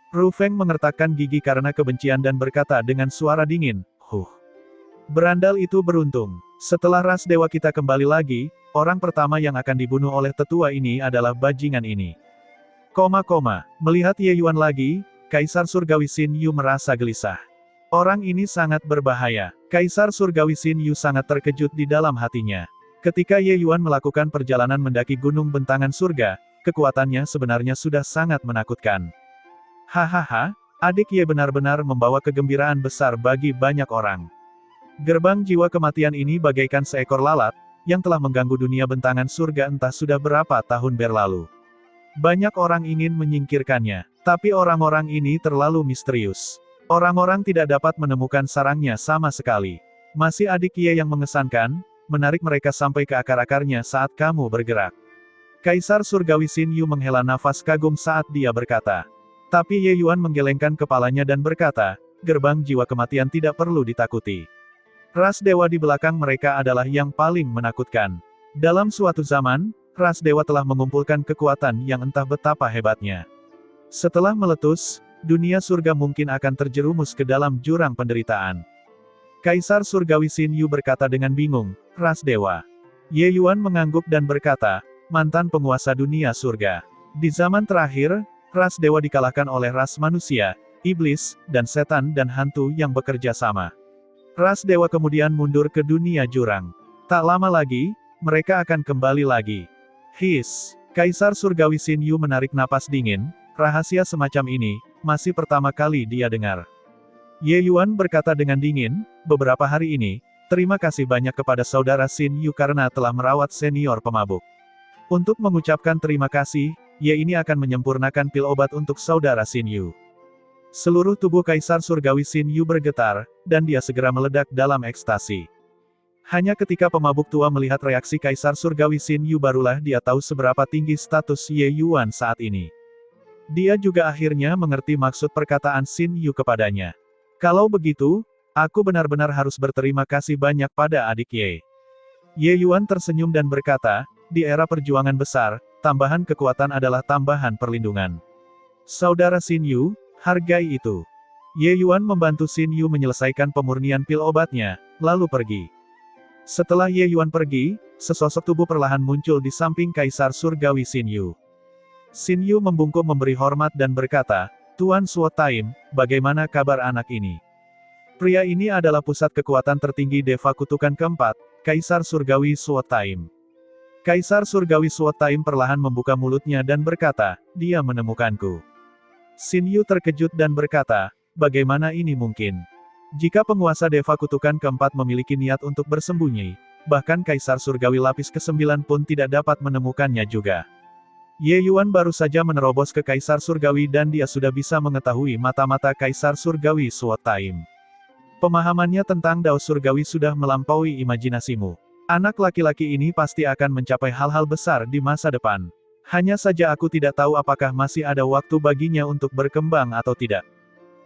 Ru Feng mengertakkan gigi karena kebencian dan berkata dengan suara dingin, Berandal itu beruntung. Setelah ras dewa kita kembali lagi, orang pertama yang akan dibunuh oleh tetua ini adalah bajingan ini." Melihat Ye Yuan lagi, Kaisar Surgawi Xin Yu merasa gelisah. Orang ini sangat berbahaya. Kaisar Surgawi Xin Yu sangat terkejut di dalam hatinya. Ketika Ye Yuan melakukan perjalanan mendaki gunung bentangan surga, kekuatannya sebenarnya sudah sangat menakutkan. Hahaha, adik Ye benar-benar membawa kegembiraan besar bagi banyak orang. Gerbang jiwa kematian ini bagaikan seekor lalat, yang telah mengganggu dunia bentangan surga entah sudah berapa tahun berlalu. Banyak orang ingin menyingkirkannya, tapi orang-orang ini terlalu misterius. Orang-orang tidak dapat menemukan sarangnya sama sekali. Masih adik Ye yang mengesankan, menarik mereka sampai ke akar-akarnya saat kamu bergerak. Kaisar Surgawi Xin Yu menghela nafas kagum saat dia berkata. Tapi Ye Yuan menggelengkan kepalanya dan berkata, gerbang jiwa kematian tidak perlu ditakuti. Ras dewa di belakang mereka adalah yang paling menakutkan. Dalam suatu zaman, ras dewa telah mengumpulkan kekuatan yang entah betapa hebatnya. Setelah meletus, dunia surga mungkin akan terjerumus ke dalam jurang penderitaan. Kaisar Surgawi Xin Yu berkata dengan bingung, ras dewa. Ye Yuan mengangguk dan berkata, mantan penguasa dunia surga. Di zaman terakhir, ras dewa dikalahkan oleh ras manusia, iblis, dan setan dan hantu yang bekerja sama. Ras dewa kemudian mundur ke dunia jurang. Tak lama lagi, mereka akan kembali lagi. Kaisar Surgawi Xin Yu menarik napas dingin, rahasia semacam ini, masih pertama kali dia dengar. Ye Yuan berkata dengan dingin, beberapa hari ini, terima kasih banyak kepada saudara Xin Yu karena telah merawat senior pemabuk. Untuk mengucapkan terima kasih, Ye ini akan menyempurnakan pil obat untuk saudara Xin Yu. Seluruh tubuh Kaisar Surgawi Xin Yu bergetar, dan dia segera meledak dalam ekstasi. Hanya ketika pemabuk tua melihat reaksi Kaisar Surgawi Xin Yu barulah dia tahu seberapa tinggi status Ye Yuan saat ini. Dia juga akhirnya mengerti maksud perkataan Xin Yu kepadanya. Kalau begitu, aku benar-benar harus berterima kasih banyak pada adik Ye. Ye Yuan tersenyum dan berkata, di era perjuangan besar, tambahan kekuatan adalah tambahan perlindungan. Saudara Xin Yu, hargai itu. Ye Yuan membantu Xin Yu menyelesaikan pemurnian pil obatnya, lalu pergi. Setelah Ye Yuan pergi, sesosok tubuh perlahan muncul di samping Kaisar Surgawi Xin Yu. Xin Yu membungkuk memberi hormat dan berkata, Tuan Suo Taim, bagaimana kabar anak ini? Pria ini adalah pusat kekuatan tertinggi Deva Kutukan keempat, Kaisar Surgawi Suo Taim. Kaisar Surgawi Suo Taim perlahan membuka mulutnya dan berkata, dia menemukanku. Xin Yu terkejut dan berkata, bagaimana ini mungkin? Jika penguasa Deva Kutukan keempat memiliki niat untuk bersembunyi, bahkan Kaisar Surgawi lapis ke-9 pun tidak dapat menemukannya juga. Ye Yuan baru saja menerobos ke Kaisar Surgawi dan dia sudah bisa mengetahui mata-mata Kaisar Surgawi Suo Taim. Pemahamannya tentang Dao Surgawi sudah melampaui imajinasimu. Anak laki-laki ini pasti akan mencapai hal-hal besar di masa depan. Hanya saja aku tidak tahu apakah masih ada waktu baginya untuk berkembang atau tidak.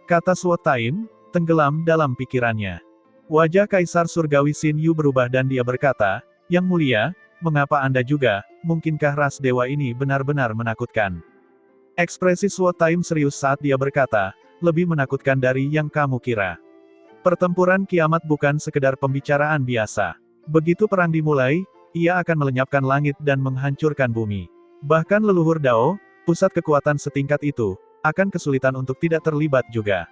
Kata Sword Time, tenggelam dalam pikirannya. Wajah Kaisar Surgawi Xin Yu berubah dan dia berkata, "Yang mulia, mengapa Anda juga, mungkinkah ras dewa ini benar-benar menakutkan?" Ekspresi Sword Time serius saat dia berkata, "Lebih menakutkan dari yang kamu kira. Pertempuran kiamat bukan sekedar pembicaraan biasa. Begitu perang dimulai, ia akan melenyapkan langit dan menghancurkan bumi. Bahkan leluhur Dao, pusat kekuatan setingkat itu, akan kesulitan untuk tidak terlibat juga.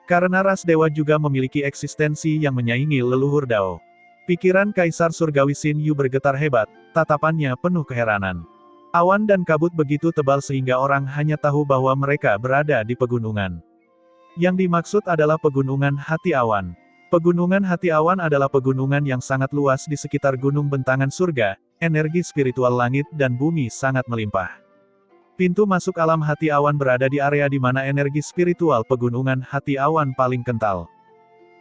Karena ras dewa juga memiliki eksistensi yang menyaingi leluhur Dao." Pikiran Kaisar Surgawi Xin Yu bergetar hebat, tatapannya penuh keheranan. Awan dan kabut begitu tebal sehingga orang hanya tahu bahwa mereka berada di pegunungan. Yang dimaksud adalah pegunungan Hati Awan. Pegunungan Hati Awan adalah pegunungan yang sangat luas di sekitar gunung bentangan surga, energi spiritual langit dan bumi sangat melimpah. Pintu masuk alam Hati Awan berada di area di mana energi spiritual pegunungan Hati Awan paling kental.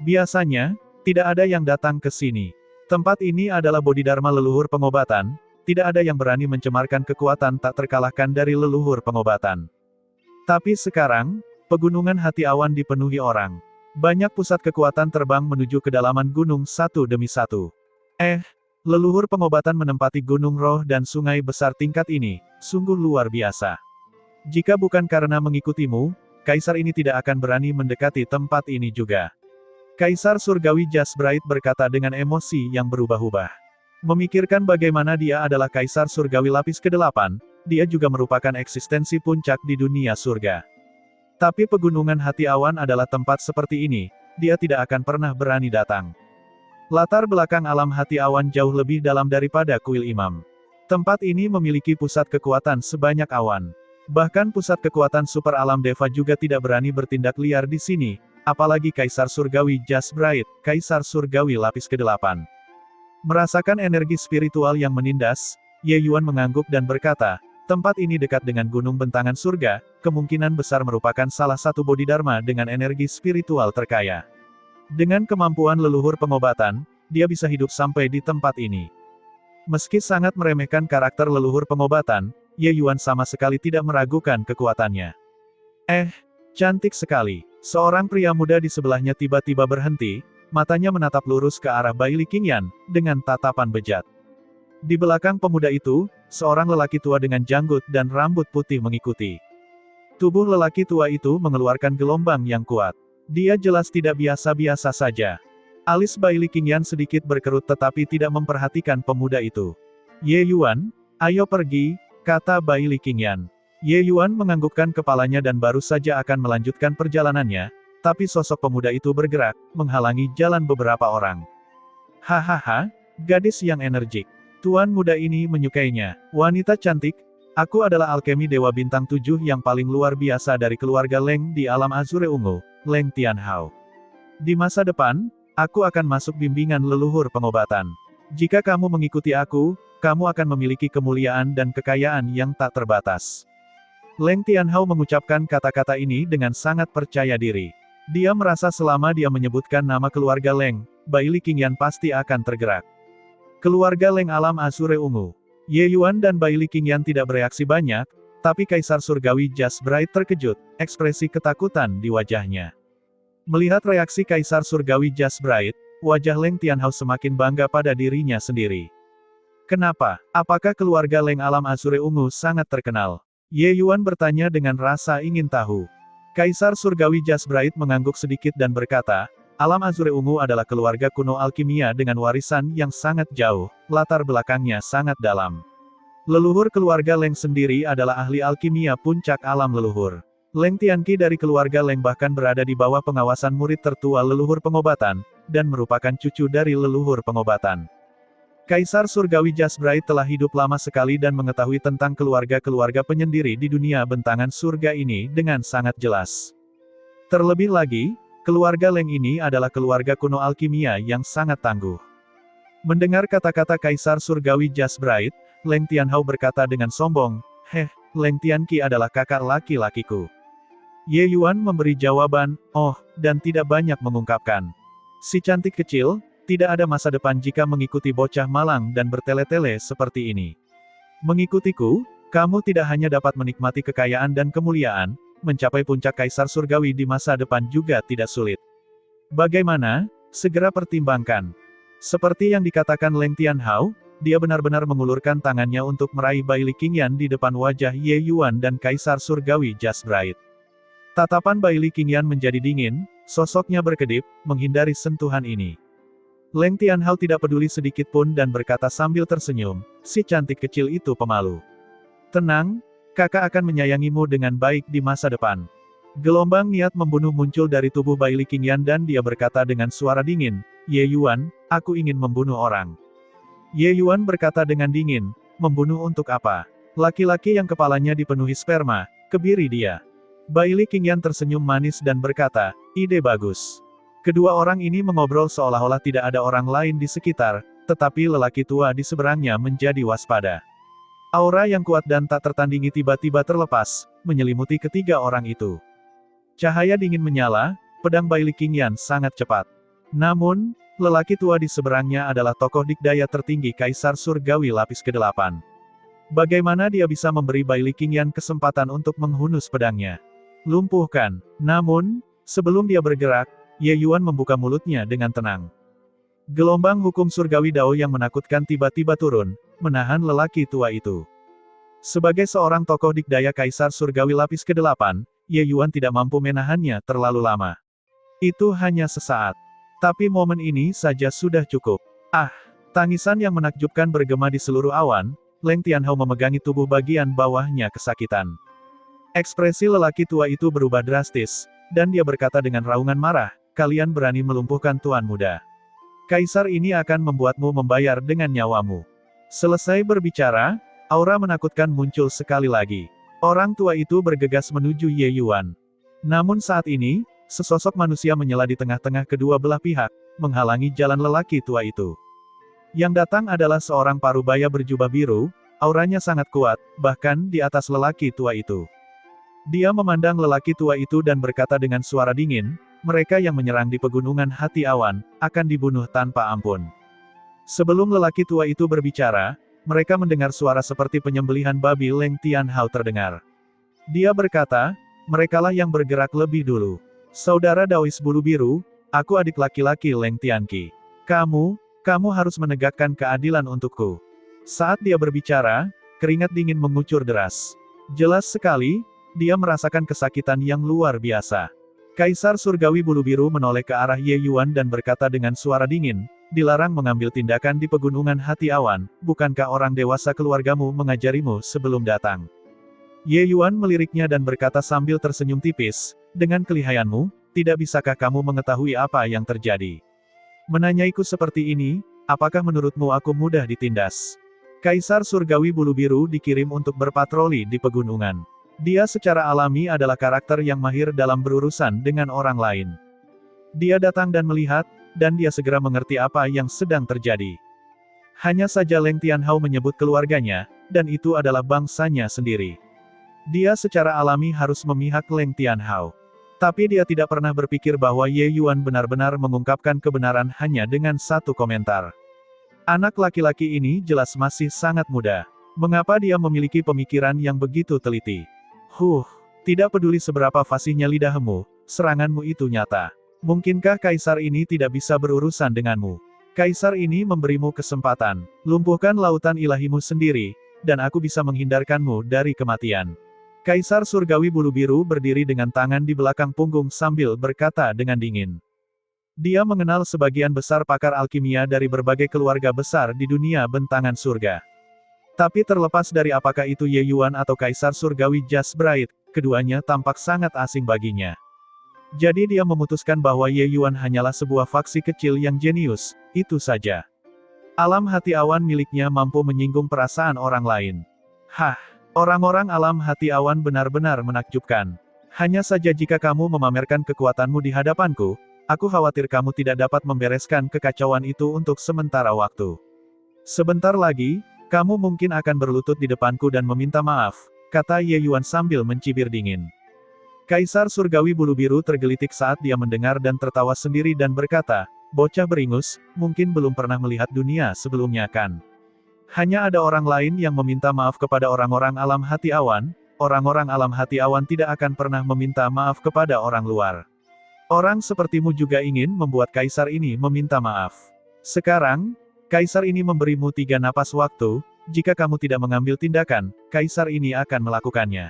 Biasanya, tidak ada yang datang ke sini. Tempat ini adalah Bodhidharma leluhur pengobatan, tidak ada yang berani mencemarkan kekuatan tak terkalahkan dari leluhur pengobatan. Tapi sekarang, pegunungan Hati Awan dipenuhi orang. Banyak pusat kekuatan terbang menuju kedalaman gunung satu demi satu. Leluhur pengobatan menempati gunung roh dan sungai besar tingkat ini, sungguh luar biasa. Jika bukan karena mengikutimu, Kaisar ini tidak akan berani mendekati tempat ini juga. Kaisar Surgawi Just Bright berkata dengan emosi yang berubah-ubah. Memikirkan bagaimana dia adalah Kaisar Surgawi lapis ke-8, dia juga merupakan eksistensi puncak di dunia surga. Tapi pegunungan Hati Awan adalah tempat seperti ini, dia tidak akan pernah berani datang. Latar belakang alam Hati Awan jauh lebih dalam daripada kuil imam. Tempat ini memiliki pusat kekuatan sebanyak awan. Bahkan pusat kekuatan super alam Deva juga tidak berani bertindak liar di sini, apalagi Kaisar Surgawi Just Bright, Kaisar Surgawi lapis ke-8. Merasakan energi spiritual yang menindas, Ye Yuan mengangguk dan berkata, "Tempat ini dekat dengan gunung bentangan surga, kemungkinan besar merupakan salah satu Bodhidharma dengan energi spiritual terkaya. Dengan kemampuan leluhur pengobatan, dia bisa hidup sampai di tempat ini." Meski sangat meremehkan karakter leluhur pengobatan, Ye Yuan sama sekali tidak meragukan kekuatannya. Cantik sekali. Seorang pria muda di sebelahnya tiba-tiba berhenti, matanya menatap lurus ke arah Bai Li Qingyan, dengan tatapan bejat. Di belakang pemuda itu, seorang lelaki tua dengan janggut dan rambut putih mengikuti. Tubuh lelaki tua itu mengeluarkan gelombang yang kuat. Dia jelas tidak biasa-biasa saja. Alis Bai Li Qingyan sedikit berkerut tetapi tidak memperhatikan pemuda itu. "Ye Yuan, ayo pergi," kata Bai Li Qingyan. Ye Yuan menganggukkan kepalanya dan baru saja akan melanjutkan perjalanannya, tapi sosok pemuda itu bergerak, menghalangi jalan beberapa orang. "Hahaha, gadis yang energik. Tuan muda ini menyukainya. Wanita cantik, aku adalah alkemi Dewa Bintang 7 yang paling luar biasa dari keluarga Leng di alam Azure Ungu, Leng Tianhao. Di masa depan, aku akan masuk bimbingan leluhur pengobatan. Jika kamu mengikuti aku, kamu akan memiliki kemuliaan dan kekayaan yang tak terbatas." Leng Tianhao mengucapkan kata-kata ini dengan sangat percaya diri. Dia merasa selama dia menyebutkan nama keluarga Leng, Bai Li Qingyan pasti akan tergerak. Keluarga Leng alam Azure Ungu. Ye Yuan dan Bai Li Qingyan tidak bereaksi banyak, tapi Kaisar Surgawi Just Bright terkejut, ekspresi ketakutan di wajahnya. Melihat reaksi Kaisar Surgawi Just Bright, wajah Leng Tianhao semakin bangga pada dirinya sendiri. "Kenapa? Apakah keluarga Leng alam Azure Ungu sangat terkenal?" Ye Yuan bertanya dengan rasa ingin tahu. Kaisar Surgawi Just Bright mengangguk sedikit dan berkata, "Alam Azure Ungu adalah keluarga kuno alkimia dengan warisan yang sangat jauh, latar belakangnya sangat dalam. Leluhur keluarga Leng sendiri adalah ahli alkimia puncak alam leluhur. Leng Tianqi dari keluarga Leng bahkan berada di bawah pengawasan murid tertua leluhur pengobatan, dan merupakan cucu dari leluhur pengobatan." Kaisar Surgawi Just Bright telah hidup lama sekali dan mengetahui tentang keluarga-keluarga penyendiri di dunia bentangan surga ini dengan sangat jelas. Terlebih lagi, keluarga Leng ini adalah keluarga kuno alkimia yang sangat tangguh. Mendengar kata-kata Kaisar Surgawi Just Bright, Leng Tianhao berkata dengan sombong, Leng Tianqi adalah kakak laki-lakiku." Ye Yuan memberi jawaban, dan tidak banyak mengungkapkan. "Si cantik kecil, Tidak ada masa depan jika mengikuti bocah malang dan bertele-tele seperti ini. Mengikutiku, kamu tidak hanya dapat menikmati kekayaan dan kemuliaan, mencapai puncak kaisar surgawi di masa depan juga tidak sulit. Bagaimana? Segera pertimbangkan. Seperti yang dikatakan Leng Tianhao, dia benar-benar mengulurkan tangannya untuk meraih Bai Qingyan di depan wajah Ye Yuan dan kaisar surgawi Just Bright. Tatapan Bai Qingyan menjadi dingin, sosoknya berkedip, menghindari sentuhan ini. Leng Tianhao tidak peduli sedikit pun dan berkata sambil tersenyum, si cantik kecil itu pemalu. Tenang, kakak akan menyayangimu dengan baik di masa depan. Gelombang niat membunuh muncul dari tubuh Bai Qingyan dan dia berkata dengan suara dingin, Ye Yuan, aku ingin membunuh orang. Ye Yuan berkata dengan dingin, membunuh untuk apa? Laki-laki yang kepalanya dipenuhi sperma, kebiri dia. Bai Qingyan tersenyum manis dan berkata, ide bagus. Kedua orang ini mengobrol seolah-olah tidak ada orang lain di sekitar, tetapi lelaki tua di seberangnya menjadi waspada. Aura yang kuat dan tak tertandingi tiba-tiba terlepas, menyelimuti ketiga orang itu. Cahaya dingin menyala, pedang Bai Qingyan sangat cepat. Namun, lelaki tua di seberangnya adalah tokoh dikdaya tertinggi Kaisar Surgawi lapis ke-8. Bagaimana dia bisa memberi Bai Qingyan kesempatan untuk menghunus pedangnya? Lumpuhkan. Namun, sebelum dia bergerak, Ye Yuan membuka mulutnya dengan tenang. Gelombang hukum surgawi Dao yang menakutkan tiba-tiba turun, menahan lelaki tua itu. Sebagai seorang tokoh dikdaya Kaisar Surgawi lapis ke-8, Ye Yuan tidak mampu menahannya terlalu lama. Itu hanya sesaat. Tapi momen ini saja sudah cukup. Ah! Tangisan yang menakjubkan bergema di seluruh awan, Leng Tianhao memegangi tubuh bagian bawahnya kesakitan. Ekspresi lelaki tua itu berubah drastis, dan dia berkata dengan raungan marah, kalian berani melumpuhkan tuan muda. Kaisar ini akan membuatmu membayar dengan nyawamu. Selesai berbicara, aura menakutkan muncul sekali lagi. Orang tua itu bergegas menuju Ye Yuan. Namun saat ini, sesosok manusia menyela di tengah-tengah kedua belah pihak, menghalangi jalan lelaki tua itu. Yang datang adalah seorang parubaya berjubah biru, auranya sangat kuat, bahkan di atas lelaki tua itu. Dia memandang lelaki tua itu dan berkata dengan suara dingin, mereka yang menyerang di pegunungan hati awan, akan dibunuh tanpa ampun. Sebelum lelaki tua itu berbicara, mereka mendengar suara seperti penyembelihan babi Leng Tianhao terdengar. Dia berkata, merekalah yang bergerak lebih dulu. Saudara Daois bulu biru, aku adik laki-laki Leng Tianqi. Kamu harus menegakkan keadilan untukku. Saat dia berbicara, keringat dingin mengucur deras. Jelas sekali, dia merasakan kesakitan yang luar biasa. Kaisar Surgawi bulu biru menoleh ke arah Ye Yuan dan berkata dengan suara dingin, dilarang mengambil tindakan di pegunungan hati awan, bukankah orang dewasa keluargamu mengajarimu sebelum datang? Ye Yuan meliriknya dan berkata sambil tersenyum tipis, dengan kelihayanmu, tidak bisakah kamu mengetahui apa yang terjadi? Menanyaiku seperti ini, apakah menurutmu aku mudah ditindas? Kaisar Surgawi bulu biru dikirim untuk berpatroli di pegunungan. Dia secara alami adalah karakter yang mahir dalam berurusan dengan orang lain. Dia datang dan melihat, dan dia segera mengerti apa yang sedang terjadi. Hanya saja Leng Tianhao menyebut keluarganya, dan itu adalah bangsanya sendiri. Dia secara alami harus memihak Leng Tianhao. Tapi dia tidak pernah berpikir bahwa Ye Yuan benar-benar mengungkapkan kebenaran hanya dengan satu komentar. Anak laki-laki ini jelas masih sangat muda. Mengapa dia memiliki pemikiran yang begitu teliti? Tidak peduli seberapa fasihnya lidahmu, seranganmu itu nyata. Mungkinkah kaisar ini tidak bisa berurusan denganmu? Kaisar ini memberimu kesempatan, lumpuhkan lautan ilahimu sendiri, dan aku bisa menghindarkanmu dari kematian. Kaisar Surgawi bulu biru berdiri dengan tangan di belakang punggung sambil berkata dengan dingin. Dia mengenal sebagian besar pakar alkimia dari berbagai keluarga besar di dunia bentangan surga. Tapi terlepas dari apakah itu Ye Yuan atau Kaisar Surgawi Just Bright, keduanya tampak sangat asing baginya. Jadi dia memutuskan bahwa Ye Yuan hanyalah sebuah faksi kecil yang jenius, itu saja. Alam hati awan miliknya mampu menyinggung perasaan orang lain. Orang-orang alam hati awan benar-benar menakjubkan. Hanya saja jika kamu memamerkan kekuatanmu di hadapanku, aku khawatir kamu tidak dapat membereskan kekacauan itu untuk sementara waktu. Sebentar lagi, kamu mungkin akan berlutut di depanku dan meminta maaf, kata Ye Yuan sambil mencibir dingin. Kaisar Surgawi bulu biru tergelitik saat dia mendengar dan tertawa sendiri dan berkata, Bocah beringus, mungkin belum pernah melihat dunia sebelumnya kan? Hanya ada orang lain yang meminta maaf kepada orang-orang alam hati awan, orang-orang alam hati awan tidak akan pernah meminta maaf kepada orang luar. Orang sepertimu juga ingin membuat kaisar ini meminta maaf. Sekarang, kaisar ini memberimu 3 napas waktu, jika kamu tidak mengambil tindakan, kaisar ini akan melakukannya.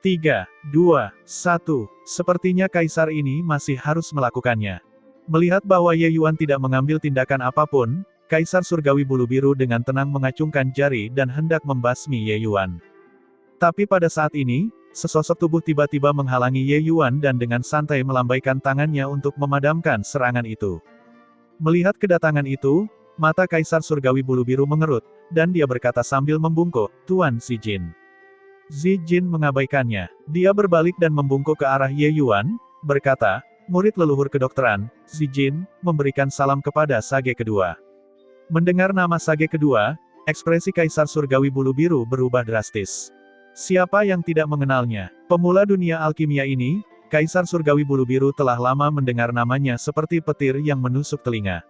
3, 2, 1, sepertinya kaisar ini masih harus melakukannya. Melihat bahwa Ye Yuan tidak mengambil tindakan apapun, Kaisar Surgawi Bulu Biru dengan tenang mengacungkan jari dan hendak membasmi Ye Yuan. Tapi pada saat ini, sesosok tubuh tiba-tiba menghalangi Ye Yuan dan dengan santai melambaikan tangannya untuk memadamkan serangan itu. Melihat kedatangan itu, mata Kaisar Surgawi Bulu Biru mengerut, dan dia berkata sambil membungkuk, "Tuan Zijin." Zijin mengabaikannya. Dia berbalik dan membungkuk ke arah Ye Yuan, berkata, "Murid leluhur kedokteran, Zijin, memberikan salam kepada Sage kedua." Mendengar nama Sage kedua, ekspresi Kaisar Surgawi Bulu Biru berubah drastis. Siapa yang tidak mengenalnya? Pemula dunia alkimia ini, Kaisar Surgawi Bulu Biru telah lama mendengar namanya seperti petir yang menusuk telinga.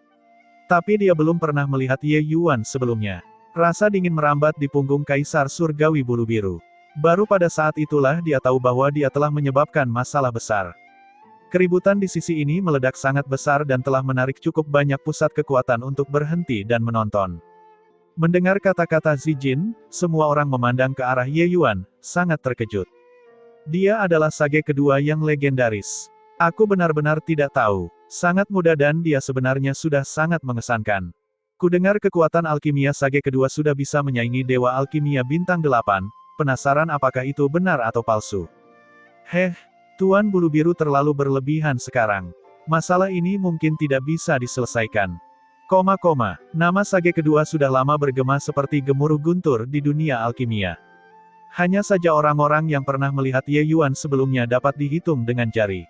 Tapi dia belum pernah melihat Ye Yuan sebelumnya. Rasa dingin merambat di punggung Kaisar Surgawi Bulu Biru. Baru pada saat itulah dia tahu bahwa dia telah menyebabkan masalah besar. Keributan di sisi ini meledak sangat besar dan telah menarik cukup banyak pusat kekuatan untuk berhenti dan menonton. Mendengar kata-kata Zijin, semua orang memandang ke arah Ye Yuan, sangat terkejut. Dia adalah Sage kedua yang legendaris. Aku benar-benar tidak tahu. Sangat muda dan dia sebenarnya sudah sangat mengesankan. Kudengar kekuatan alkimia Sage kedua sudah bisa menyaingi Dewa Alkimia Bintang 8, penasaran apakah itu benar atau palsu. Tuan Bulu Biru terlalu berlebihan sekarang. Masalah ini mungkin tidak bisa diselesaikan. Nama Sage kedua sudah lama bergema seperti gemuruh guntur di dunia alkimia. Hanya saja orang-orang yang pernah melihat Ye Yuan sebelumnya dapat dihitung dengan jari.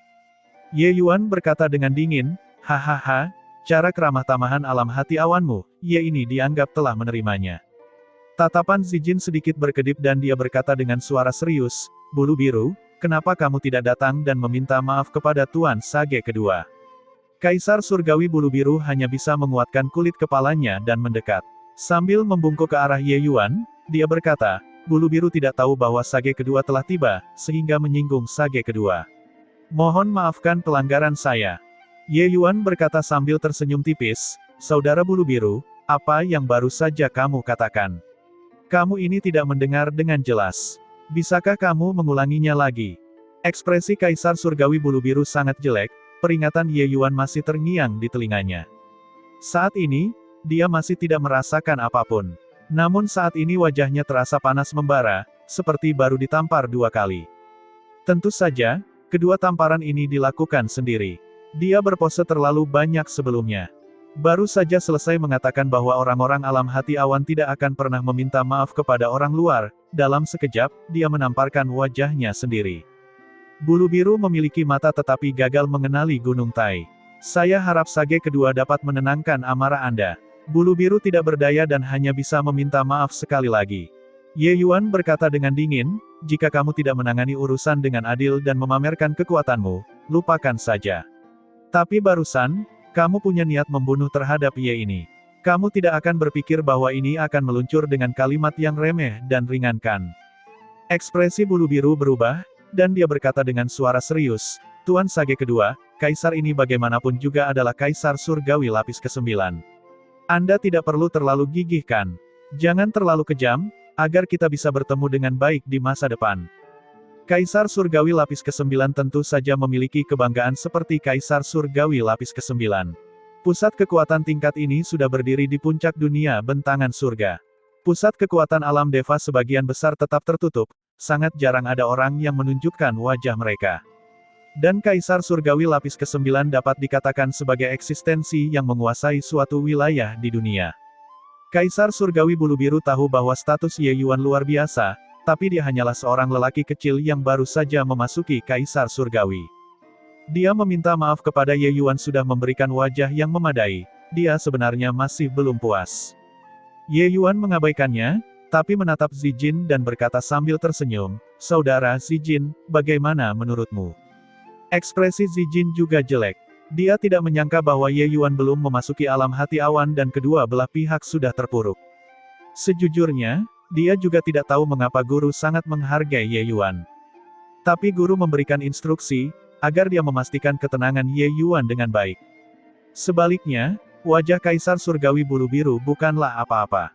Ye Yuan berkata dengan dingin, "Hahaha, cara keramah tamahan alam hati awanmu, Ye ini dianggap telah menerimanya." Tatapan Zijin sedikit berkedip dan dia berkata dengan suara serius, "Bulu Biru, kenapa kamu tidak datang dan meminta maaf kepada Tuan Sage kedua?" Kaisar Surgawi Bulu Biru hanya bisa menguatkan kulit kepalanya dan mendekat. Sambil membungkuk ke arah Ye Yuan, dia berkata, "Bulu Biru tidak tahu bahwa Sage kedua telah tiba, sehingga menyinggung Sage kedua. Mohon maafkan pelanggaran saya." Ye Yuan berkata sambil tersenyum tipis, "Saudara Bulu Biru, apa yang baru saja kamu katakan? Kamu ini tidak mendengar dengan jelas. Bisakah kamu mengulanginya lagi?" Ekspresi Kaisar Surgawi Bulu Biru sangat jelek, peringatan Ye Yuan masih terngiang di telinganya. Saat ini, dia masih tidak merasakan apapun. Namun saat ini wajahnya terasa panas membara, seperti baru ditampar 2 kali. Tentu saja, kedua tamparan ini dilakukan sendiri. Dia berpose terlalu banyak sebelumnya. Baru saja selesai mengatakan bahwa orang-orang alam hati awan tidak akan pernah meminta maaf kepada orang luar, dalam sekejap, dia menamparkan wajahnya sendiri. Bulu Biru memiliki mata tetapi gagal mengenali Gunung Tai. Saya harap Sage kedua dapat menenangkan amarah Anda. Bulu Biru tidak berdaya dan hanya bisa meminta maaf sekali lagi. Ye Yuan berkata dengan dingin, "Jika kamu tidak menangani urusan dengan adil dan memamerkan kekuatanmu, lupakan saja. Tapi barusan, kamu punya niat membunuh terhadap Ye ini. Kamu tidak akan berpikir bahwa ini akan meluncur dengan kalimat yang remeh dan ringankan." Ekspresi Bulu Biru berubah, dan dia berkata dengan suara serius, "Tuan Sage kedua, kaisar ini bagaimanapun juga adalah Kaisar Surgawi lapis ke-9. Anda tidak perlu terlalu gigih kan? Jangan terlalu kejam, agar kita bisa bertemu dengan baik di masa depan." Kaisar Surgawi lapis ke-9 tentu saja memiliki kebanggaan seperti Kaisar Surgawi lapis ke-9. Pusat kekuatan tingkat ini sudah berdiri di puncak dunia bentangan surga. Pusat kekuatan alam Deva sebagian besar tetap tertutup, sangat jarang ada orang yang menunjukkan wajah mereka. Dan Kaisar Surgawi lapis ke-9 dapat dikatakan sebagai eksistensi yang menguasai suatu wilayah di dunia. Kaisar Surgawi Bulu Biru tahu bahwa status Ye Yuan luar biasa, tapi dia hanyalah seorang lelaki kecil yang baru saja memasuki Kaisar Surgawi. Dia meminta maaf kepada Ye Yuan sudah memberikan wajah yang memadai, dia sebenarnya masih belum puas. Ye Yuan mengabaikannya, tapi menatap Zijin dan berkata sambil tersenyum, "Saudara Zijin, bagaimana menurutmu?" Ekspresi Zijin juga jelek. Dia tidak menyangka bahwa Ye Yuan belum memasuki alam hati awan dan kedua belah pihak sudah terpuruk. Sejujurnya, dia juga tidak tahu mengapa guru sangat menghargai Ye Yuan. Tapi guru memberikan instruksi, agar dia memastikan ketenangan Ye Yuan dengan baik. Sebaliknya, wajah Kaisar Surgawi Bulu Biru bukanlah apa-apa.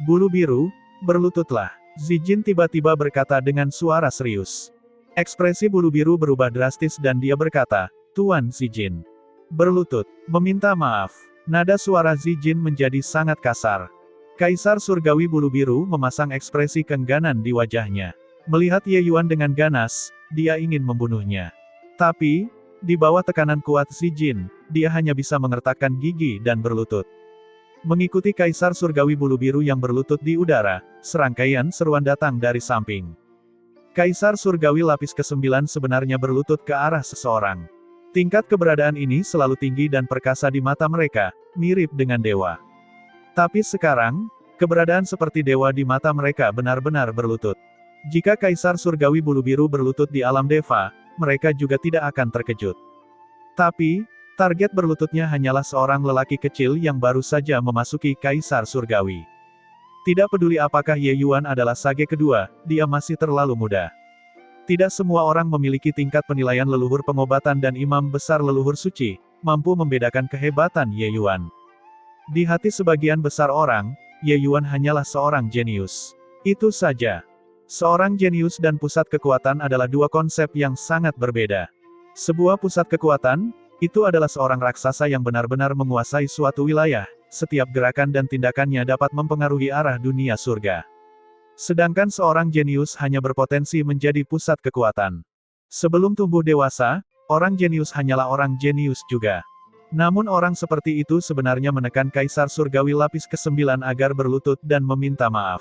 Bulu Biru, berlututlah. Zijin tiba-tiba berkata dengan suara serius. Ekspresi Bulu Biru berubah drastis dan dia berkata, Tuan Zijin. Berlutut, meminta maaf. Nada suara Zijin menjadi sangat kasar. Kaisar Surgawi Bulu Biru memasang ekspresi keengganan di wajahnya. Melihat Ye Yuan dengan ganas, dia ingin membunuhnya. Tapi, di bawah tekanan kuat Zijin, dia hanya bisa mengertakkan gigi dan berlutut. Mengikuti Kaisar Surgawi Bulu Biru yang berlutut di udara, serangkaian seruan datang dari samping. Kaisar Surgawi lapis ke-9 sebenarnya berlutut ke arah seseorang. Tingkat keberadaan ini selalu tinggi dan perkasa di mata mereka, mirip dengan dewa. Tapi sekarang, keberadaan seperti dewa di mata mereka benar-benar berlutut. Jika Kaisar Surgawi Bulu Biru berlutut di alam deva, mereka juga tidak akan terkejut. Tapi, target berlututnya hanyalah seorang lelaki kecil yang baru saja memasuki Kaisar Surgawi. Tidak peduli apakah Ye Yuan adalah sage kedua, dia masih terlalu muda. Tidak semua orang memiliki tingkat penilaian leluhur pengobatan dan imam besar leluhur suci, mampu membedakan kehebatan Ye Yuan. Di hati sebagian besar orang, Ye Yuan hanyalah seorang jenius. Itu saja. Seorang jenius dan pusat kekuatan adalah dua konsep yang sangat berbeda. Sebuah pusat kekuatan, itu adalah seorang raksasa yang benar-benar menguasai suatu wilayah, setiap gerakan dan tindakannya dapat mempengaruhi arah dunia surga. Sedangkan seorang jenius hanya berpotensi menjadi pusat kekuatan. Sebelum tumbuh dewasa, orang jenius hanyalah orang jenius juga. Namun orang seperti itu sebenarnya menekan Kaisar Surgawi lapis ke-9 agar berlutut dan meminta maaf.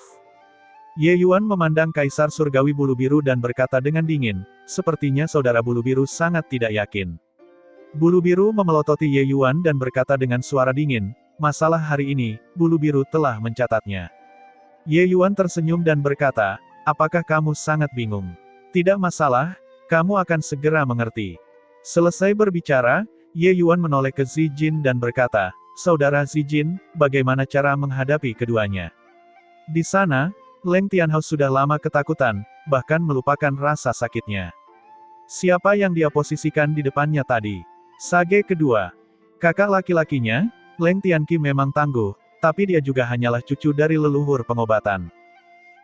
Ye Yuan memandang Kaisar Surgawi Bulu Biru dan berkata dengan dingin, sepertinya saudara Bulu Biru sangat tidak yakin. Bulu Biru memelototi Ye Yuan dan berkata dengan suara dingin, masalah hari ini, Bulu Biru telah mencatatnya. Ye Yuan tersenyum dan berkata, apakah kamu sangat bingung? Tidak masalah, kamu akan segera mengerti. Selesai berbicara, Ye Yuan menoleh ke Zijin dan berkata, saudara Zijin, bagaimana cara menghadapi keduanya? Di sana, Leng Tianhao sudah lama ketakutan, bahkan melupakan rasa sakitnya. Siapa yang dia posisikan di depannya tadi? Sage kedua. Kakak laki-lakinya, Leng Tianqi memang tangguh, tapi dia juga hanyalah cucu dari leluhur pengobatan.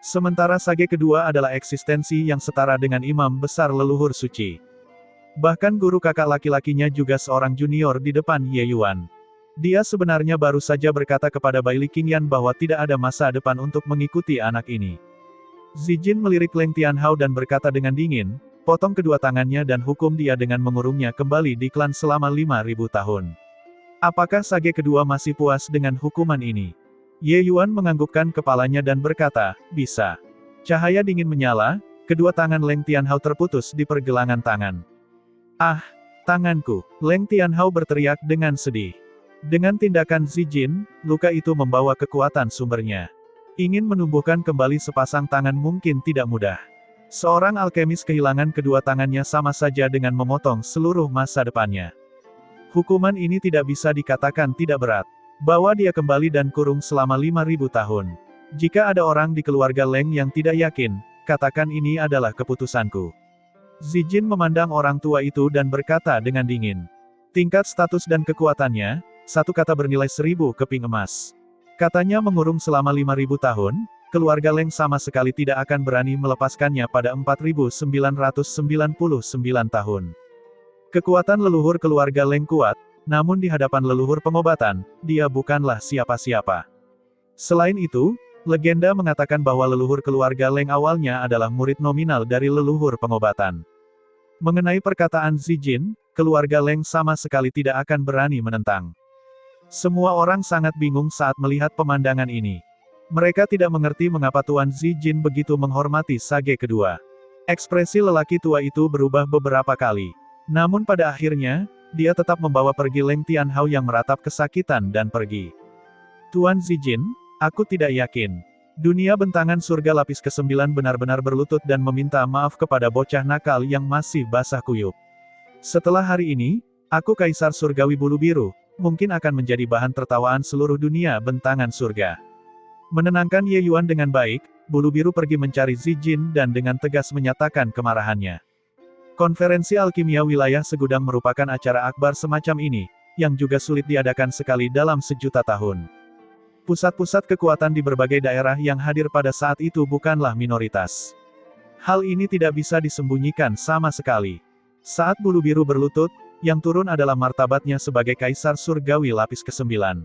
Sementara sage kedua adalah eksistensi yang setara dengan imam besar leluhur suci. Bahkan guru kakak laki-lakinya juga seorang junior di depan Ye Yuan. Dia sebenarnya baru saja berkata kepada Bai Li Qingyan bahwa tidak ada masa depan untuk mengikuti anak ini. Zijin melirik Leng Tianhao dan berkata dengan dingin, potong kedua tangannya dan hukum dia dengan mengurungnya kembali di klan selama 5.000 tahun. Apakah sage kedua masih puas dengan hukuman ini? Ye Yuan menganggukkan kepalanya dan berkata, bisa. Cahaya dingin menyala, kedua tangan Leng Tianhao terputus di pergelangan tangan. Ah, tanganku! Leng Tianhao berteriak dengan sedih. Dengan tindakan Zijin, luka itu membawa kekuatan sumbernya. Ingin menumbuhkan kembali sepasang tangan mungkin tidak mudah. Seorang alkemis kehilangan kedua tangannya sama saja dengan memotong seluruh masa depannya. Hukuman ini tidak bisa dikatakan tidak berat. Bawa dia kembali dan kurung selama 5.000 tahun. Jika ada orang di keluarga Leng yang tidak yakin, katakan ini adalah keputusanku. Zijin memandang orang tua itu dan berkata dengan dingin. Tingkat status dan kekuatannya, satu kata bernilai 1.000 keping emas. Katanya mengurung selama 5.000 tahun, keluarga Leng sama sekali tidak akan berani melepaskannya pada 4.999 tahun. Kekuatan leluhur keluarga Leng kuat, namun di hadapan leluhur pengobatan, dia bukanlah siapa-siapa. Selain itu, legenda mengatakan bahwa leluhur keluarga Leng awalnya adalah murid nominal dari leluhur pengobatan. Mengenai perkataan Zijin, keluarga Leng sama sekali tidak akan berani menentang. Semua orang sangat bingung saat melihat pemandangan ini. Mereka tidak mengerti mengapa Tuan Zijin begitu menghormati sage kedua. Ekspresi lelaki tua itu berubah beberapa kali. Namun pada akhirnya, dia tetap membawa pergi Leng Tianhao yang meratap kesakitan dan pergi. Tuan Zijin, aku tidak yakin. Dunia bentangan surga lapis ke-9 benar-benar berlutut dan meminta maaf kepada bocah nakal yang masih basah kuyup. Setelah hari ini, Aku Kaisar Surgawi Bulu Biru, mungkin akan menjadi bahan tertawaan seluruh dunia bentangan surga. Menenangkan Ye Yuan dengan baik, Bulu Biru pergi mencari Zijin dan dengan tegas menyatakan kemarahannya. Konferensi Alkimia Wilayah Segudang merupakan acara akbar semacam ini, yang juga sulit diadakan sekali dalam sejuta tahun. Pusat-pusat kekuatan di berbagai daerah yang hadir pada saat itu bukanlah minoritas. Hal ini tidak bisa disembunyikan sama sekali. Saat Bulu Biru berlutut, yang turun adalah martabatnya sebagai Kaisar Surgawi lapis ke-9.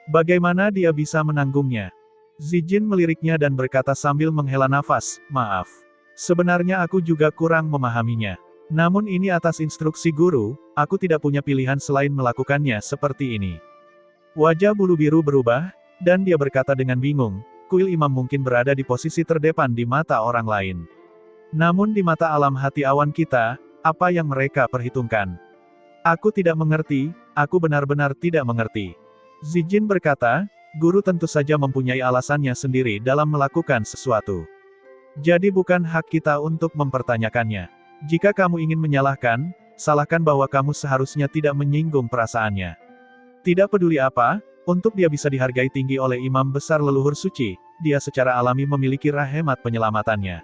Bagaimana dia bisa menanggungnya? Zijin meliriknya dan berkata sambil menghela nafas, maaf. Sebenarnya aku juga kurang memahaminya. Namun ini atas instruksi guru, aku tidak punya pilihan selain melakukannya seperti ini. Wajah Bulu Biru berubah, dan dia berkata dengan bingung, kuil imam mungkin berada di posisi terdepan di mata orang lain. Namun di mata alam hati awan kita, apa yang mereka perhitungkan? Aku tidak mengerti, aku benar-benar tidak mengerti. Zijin berkata, guru tentu saja mempunyai alasannya sendiri dalam melakukan sesuatu. Jadi bukan hak kita untuk mempertanyakannya. Jika kamu ingin menyalahkan, salahkan bahwa kamu seharusnya tidak menyinggung perasaannya. Tidak peduli apa, untuk dia bisa dihargai tinggi oleh imam besar leluhur suci, dia secara alami memiliki rahmat penyelamatannya.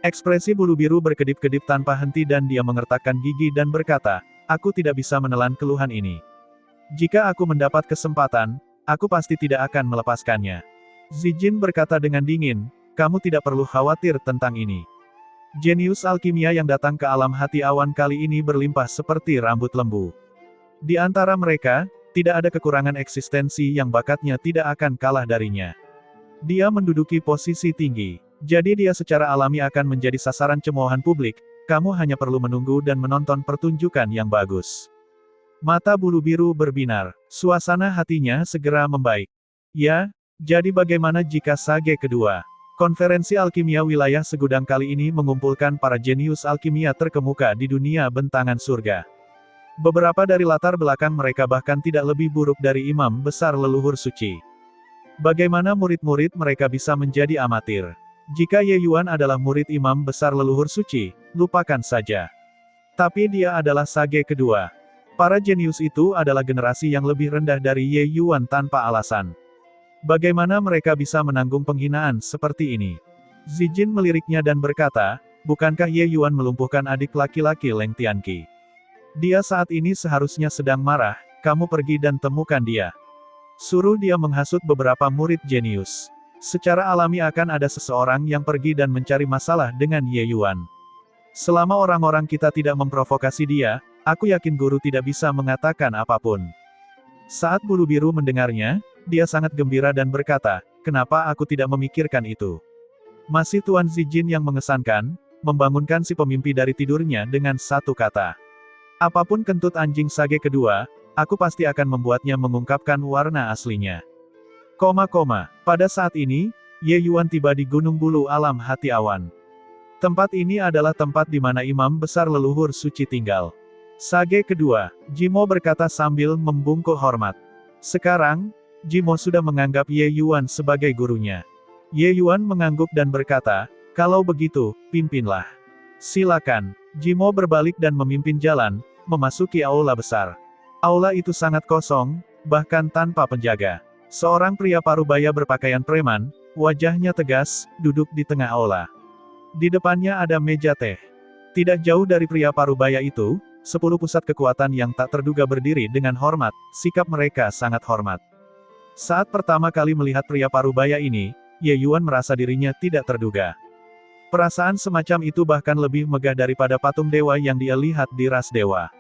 Ekspresi Bulu Biru berkedip-kedip tanpa henti dan dia mengertakkan gigi dan berkata, aku tidak bisa menelan keluhan ini. Jika aku mendapat kesempatan, aku pasti tidak akan melepaskannya. Zijin berkata dengan dingin, kamu tidak perlu khawatir tentang ini. Jenius alkimia yang datang ke alam hati awan kali ini berlimpah seperti rambut lembu. Di antara mereka, tidak ada kekurangan eksistensi yang bakatnya tidak akan kalah darinya. Dia menduduki posisi tinggi, jadi dia secara alami akan menjadi sasaran cemoohan publik, kamu hanya perlu menunggu dan menonton pertunjukan yang bagus. Mata Bulu Biru berbinar, suasana hatinya segera membaik. Ya, jadi bagaimana jika Sage kedua? Konferensi Alkimia Wilayah Segudang kali ini mengumpulkan para jenius alkimia terkemuka di dunia bentangan surga. Beberapa dari latar belakang mereka bahkan tidak lebih buruk dari imam besar leluhur suci. Bagaimana murid-murid mereka bisa menjadi amatir? Jika Ye Yuan adalah murid imam besar leluhur suci, lupakan saja. Tapi dia adalah Sage kedua. Para jenius itu adalah generasi yang lebih rendah dari Ye Yuan tanpa alasan. Bagaimana mereka bisa menanggung penghinaan seperti ini? Zijin meliriknya dan berkata, bukankah Ye Yuan melumpuhkan adik laki-laki Leng Tianqi? Dia saat ini seharusnya sedang marah, kamu pergi dan temukan dia. Suruh dia menghasut beberapa murid jenius. Secara alami akan ada seseorang yang pergi dan mencari masalah dengan Ye Yuan. Selama orang-orang kita tidak memprovokasi dia, aku yakin guru tidak bisa mengatakan apapun. Saat Bulu Biru mendengarnya, dia sangat gembira dan berkata, kenapa aku tidak memikirkan itu? Masih Tuan Zijin yang mengesankan, membangunkan si pemimpi dari tidurnya dengan satu kata. Apapun kentut anjing Sage kedua, aku pasti akan membuatnya mengungkapkan warna aslinya. Pada saat ini, Ye Yuan tiba di Gunung Bulu Alam Hati Awan. Tempat ini adalah tempat di mana imam besar leluhur suci tinggal. Sage kedua, Jimo berkata sambil membungkuk hormat. Sekarang, Jimo sudah menganggap Ye Yuan sebagai gurunya. Ye Yuan mengangguk dan berkata, kalau begitu, pimpinlah. Silakan. Jimo berbalik dan memimpin jalan, memasuki aula besar. Aula itu sangat kosong, bahkan tanpa penjaga. Seorang pria parubaya berpakaian preman, wajahnya tegas, duduk di tengah aula. Di depannya ada meja teh. Tidak jauh dari pria parubaya itu, 10 pusat kekuatan yang tak terduga berdiri dengan hormat, sikap mereka sangat hormat. Saat pertama kali melihat pria parubaya ini, Ye Yuan merasa dirinya tidak terduga. Perasaan semacam itu bahkan lebih megah daripada patung dewa yang dia lihat di ras dewa.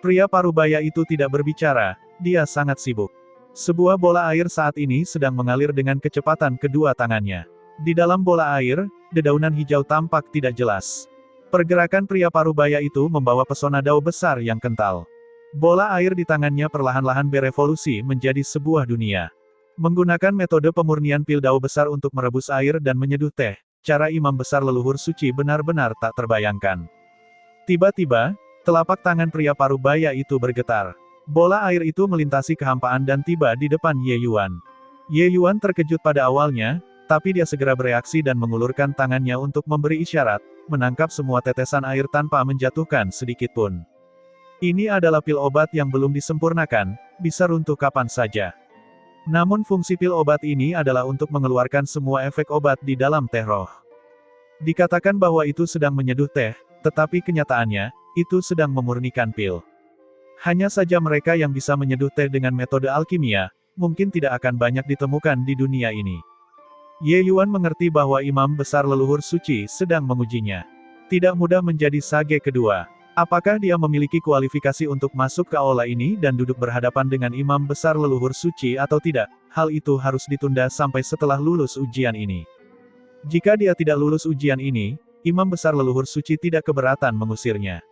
Pria parubaya itu tidak berbicara, dia sangat sibuk. Sebuah bola air saat ini sedang mengalir dengan kecepatan kedua tangannya. Di dalam bola air, dedaunan hijau tampak tidak jelas. Pergerakan pria parubaya itu membawa pesona dao besar yang kental. Bola air di tangannya perlahan-lahan berevolusi menjadi sebuah dunia. Menggunakan metode pemurnian pil dao besar untuk merebus air dan menyeduh teh, cara imam besar leluhur suci benar-benar tak terbayangkan. Tiba-tiba, telapak tangan pria parubaya itu bergetar. Bola air itu melintasi kehampaan dan tiba di depan Ye Yuan. Ye Yuan terkejut pada awalnya, tapi dia segera bereaksi dan mengulurkan tangannya untuk memberi isyarat, menangkap semua tetesan air tanpa menjatuhkan sedikit pun. Ini adalah pil obat yang belum disempurnakan, bisa runtuh kapan saja. Namun fungsi pil obat ini adalah untuk mengeluarkan semua efek obat di dalam teh roh. Dikatakan bahwa itu sedang menyeduh teh, tetapi kenyataannya, itu sedang memurnikan pil. Hanya saja mereka yang bisa menyeduh teh dengan metode alkimia, mungkin tidak akan banyak ditemukan di dunia ini. Ye Yuan mengerti bahwa imam besar leluhur suci sedang mengujinya. Tidak mudah menjadi sage kedua. Apakah dia memiliki kualifikasi untuk masuk ke aula ini dan duduk berhadapan dengan imam besar leluhur suci atau tidak? Hal itu harus ditunda sampai setelah lulus ujian ini. Jika dia tidak lulus ujian ini, imam besar leluhur suci tidak keberatan mengusirnya.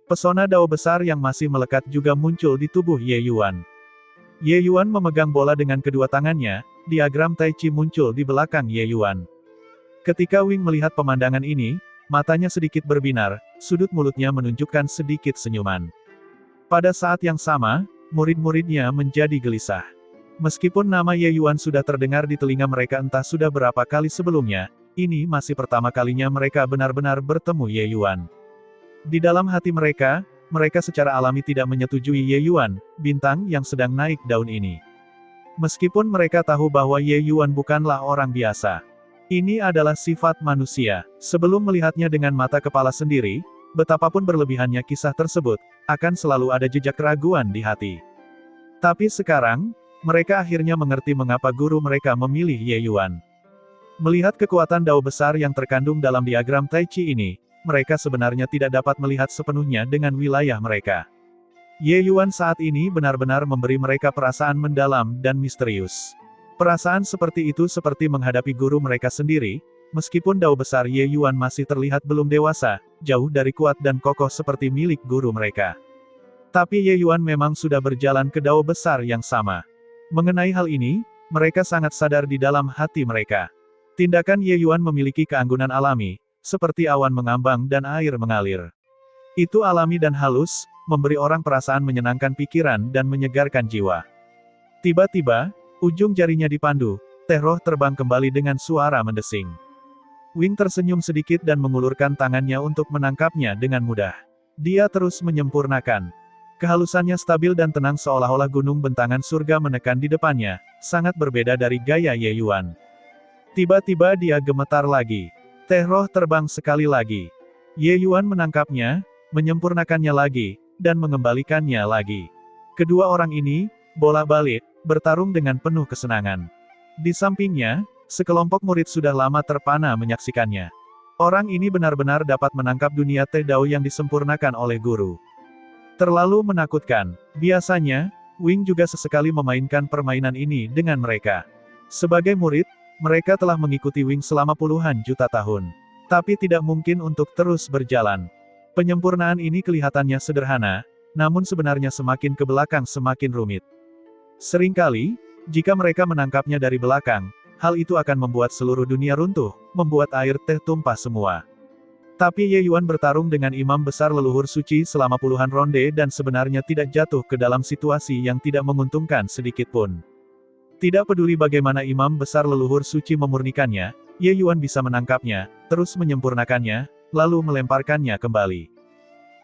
Pesona dao besar yang masih melekat juga muncul di tubuh Ye Yuan. Ye Yuan memegang bola dengan kedua tangannya, diagram Tai Chi muncul di belakang Ye Yuan. Ketika Wing melihat pemandangan ini, matanya sedikit berbinar, sudut mulutnya menunjukkan sedikit senyuman. Pada saat yang sama, murid-muridnya menjadi gelisah. Meskipun nama Ye Yuan sudah terdengar di telinga mereka entah sudah berapa kali sebelumnya, ini masih pertama kalinya mereka benar-benar bertemu Ye Yuan. Di dalam hati mereka secara alami tidak menyetujui Ye Yuan, bintang yang sedang naik daun ini. Meskipun mereka tahu bahwa Ye Yuan bukanlah orang biasa. Ini adalah sifat manusia. Sebelum melihatnya dengan mata kepala sendiri, betapapun berlebihannya kisah tersebut, akan selalu ada jejak keraguan di hati. Tapi sekarang, mereka akhirnya mengerti mengapa guru mereka memilih Ye Yuan. Melihat kekuatan dao besar yang terkandung dalam diagram Tai Chi ini, mereka sebenarnya tidak dapat melihat sepenuhnya dengan wilayah mereka. Ye Yuan saat ini benar-benar memberi mereka perasaan mendalam dan misterius. Perasaan seperti itu seperti menghadapi guru mereka sendiri, meskipun dao besar Ye Yuan masih terlihat belum dewasa, jauh dari kuat dan kokoh seperti milik guru mereka. Tapi Ye Yuan memang sudah berjalan ke dao besar yang sama. Mengenai hal ini, mereka sangat sadar di dalam hati mereka. Tindakan Ye Yuan memiliki keanggunan alami, seperti awan mengambang dan air mengalir. Itu alami dan halus, memberi orang perasaan menyenangkan pikiran dan menyegarkan jiwa. Tiba-tiba, ujung jarinya dipandu, teh roh terbang kembali dengan suara mendesing. Wing tersenyum sedikit dan mengulurkan tangannya untuk menangkapnya dengan mudah. Dia terus menyempurnakan. Kehalusannya stabil dan tenang seolah-olah gunung bentangan surga menekan di depannya, sangat berbeda dari gaya Ye Yuan. Tiba-tiba dia gemetar lagi. Teh roh terbang sekali lagi. Ye Yuan menangkapnya, menyempurnakannya lagi, dan mengembalikannya lagi. Kedua orang ini, bolak-balik, bertarung dengan penuh kesenangan. Di sampingnya, sekelompok murid sudah lama terpana menyaksikannya. Orang ini benar-benar dapat menangkap dunia teh dao yang disempurnakan oleh guru. Terlalu menakutkan. Biasanya, Wing juga sesekali memainkan permainan ini dengan mereka. Sebagai murid, mereka telah mengikuti Wing selama puluhan juta tahun. Tapi tidak mungkin untuk terus berjalan. Penyempurnaan ini kelihatannya sederhana, namun sebenarnya semakin ke belakang semakin rumit. Seringkali, jika mereka menangkapnya dari belakang, hal itu akan membuat seluruh dunia runtuh, membuat air teh tumpah semua. Tapi Ye Yuan bertarung dengan imam besar leluhur suci selama puluhan ronde dan sebenarnya tidak jatuh ke dalam situasi yang tidak menguntungkan sedikit pun. Tidak peduli bagaimana imam besar leluhur suci memurnikannya, Ye Yuan bisa menangkapnya, terus menyempurnakannya, lalu melemparkannya kembali.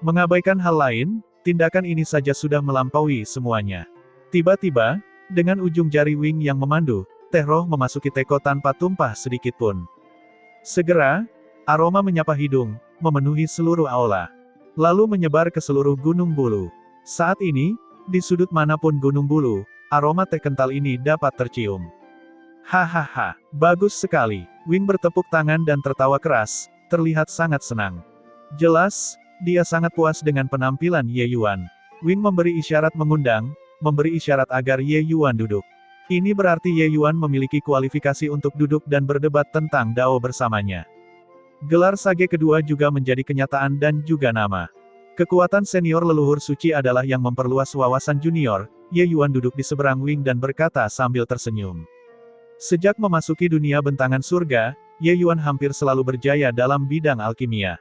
Mengabaikan hal lain, tindakan ini saja sudah melampaui semuanya. Tiba-tiba, dengan ujung jari Wing yang memandu, teh roh memasuki teko tanpa tumpah sedikit pun. Segera, aroma menyapa hidung, memenuhi seluruh aula. Lalu menyebar ke seluruh Gunung Bulu. Saat ini, di sudut manapun Gunung Bulu, aroma teh kental ini dapat tercium. Hahaha, bagus sekali. Wing bertepuk tangan dan tertawa keras, terlihat sangat senang. Jelas, dia sangat puas dengan penampilan Ye Yuan. Wing memberi isyarat mengundang, memberi isyarat agar Ye Yuan duduk. Ini berarti Ye Yuan memiliki kualifikasi untuk duduk dan berdebat tentang Dao bersamanya. Gelar sage kedua juga menjadi kenyataan dan juga nama. Kekuatan senior leluhur suci adalah yang memperluas wawasan junior. Ye Yuan duduk di seberang Wing dan berkata sambil tersenyum. Sejak memasuki dunia bentangan surga, Ye Yuan hampir selalu berjaya dalam bidang alkimia.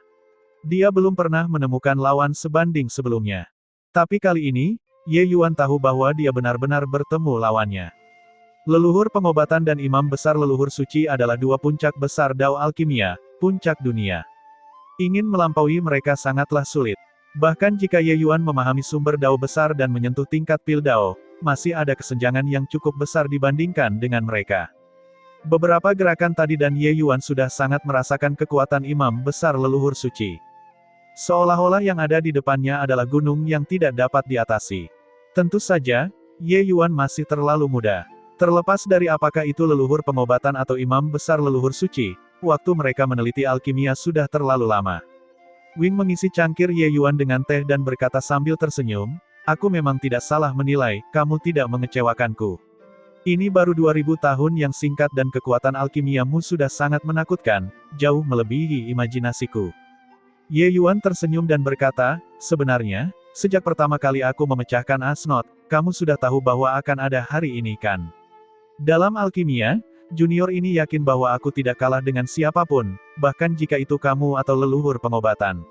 Dia belum pernah menemukan lawan sebanding sebelumnya. Tapi kali ini, Ye Yuan tahu bahwa dia benar-benar bertemu lawannya. Leluhur pengobatan dan imam besar leluhur suci adalah dua puncak besar Dao alkimia, puncak dunia. Ingin melampaui mereka sangatlah sulit. Bahkan jika Ye Yuan memahami sumber dao besar dan menyentuh tingkat pil dao, masih ada kesenjangan yang cukup besar dibandingkan dengan mereka. Beberapa gerakan tadi dan Ye Yuan sudah sangat merasakan kekuatan imam besar leluhur suci. Seolah-olah yang ada di depannya adalah gunung yang tidak dapat diatasi. Tentu saja, Ye Yuan masih terlalu muda. Terlepas dari apakah itu leluhur pengobatan atau imam besar leluhur suci, waktu mereka meneliti alkimia sudah terlalu lama. Wing mengisi cangkir Ye Yuan dengan teh dan berkata sambil tersenyum, "Aku memang tidak salah menilai, kamu tidak mengecewakanku. Ini baru 2000 tahun yang singkat dan kekuatan alkimiamu sudah sangat menakutkan, jauh melebihi imajinasiku." Ye Yuan tersenyum dan berkata, "Sebenarnya, sejak pertama kali aku memecahkan Asnot, kamu sudah tahu bahwa akan ada hari ini kan? Dalam alkimia, junior ini yakin bahwa aku tidak kalah dengan siapapun, bahkan jika itu kamu atau leluhur pengobatan."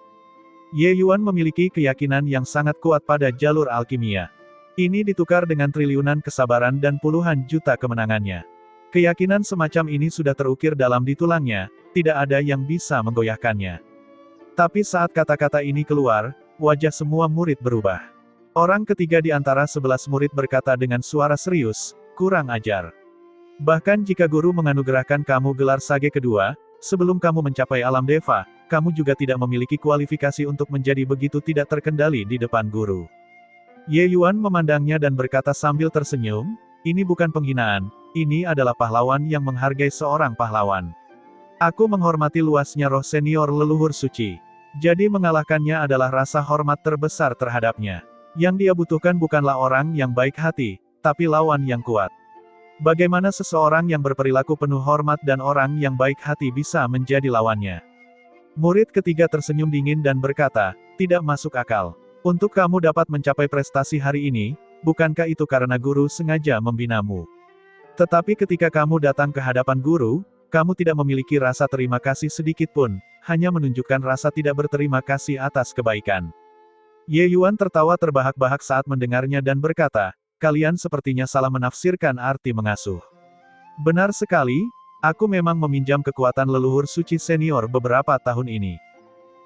Ye Yuan memiliki keyakinan yang sangat kuat pada jalur alkimia. Ini ditukar dengan triliunan kesabaran dan puluhan juta kemenangannya. Keyakinan semacam ini sudah terukir dalam di tulangnya, tidak ada yang bisa menggoyahkannya. Tapi saat kata-kata ini keluar, wajah semua murid berubah. Orang ketiga di antara 11 murid berkata dengan suara serius, "Kurang ajar. Bahkan jika guru menganugerahkan kamu gelar sage kedua, sebelum kamu mencapai alam deva, kamu juga tidak memiliki kualifikasi untuk menjadi begitu tidak terkendali di depan guru." Ye Yuan memandangnya dan berkata sambil tersenyum, "Ini bukan penghinaan, ini adalah pahlawan yang menghargai seorang pahlawan. Aku menghormati luasnya roh senior leluhur suci. Jadi mengalahkannya adalah rasa hormat terbesar terhadapnya. Yang dia butuhkan bukanlah orang yang baik hati, tapi lawan yang kuat." Bagaimana seseorang yang berperilaku penuh hormat dan orang yang baik hati bisa menjadi lawannya? Murid ketiga tersenyum dingin dan berkata, "Tidak masuk akal. Untuk kamu dapat mencapai prestasi hari ini, bukankah itu karena guru sengaja membinamu? Tetapi ketika kamu datang ke hadapan guru, kamu tidak memiliki rasa terima kasih sedikit pun, hanya menunjukkan rasa tidak berterima kasih atas kebaikan." Ye Yuan tertawa terbahak-bahak saat mendengarnya dan berkata, "Kalian sepertinya salah menafsirkan arti mengasuh. Benar sekali, aku memang meminjam kekuatan leluhur suci senior beberapa tahun ini.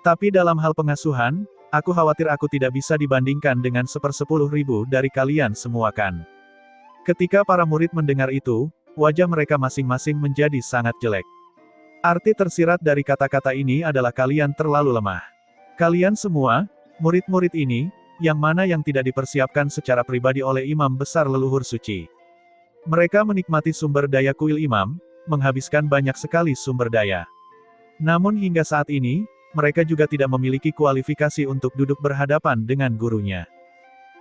Tapi dalam hal pengasuhan, aku khawatir aku tidak bisa dibandingkan dengan 1/10.000 dari kalian semua kan." Ketika para murid mendengar itu, wajah mereka masing-masing menjadi sangat jelek. Arti tersirat dari kata-kata ini adalah kalian terlalu lemah. Kalian semua, murid-murid ini, yang mana yang tidak dipersiapkan secara pribadi oleh imam besar leluhur suci. Mereka menikmati sumber daya kuil imam, menghabiskan banyak sekali sumber daya. Namun hingga saat ini, mereka juga tidak memiliki kualifikasi untuk duduk berhadapan dengan gurunya.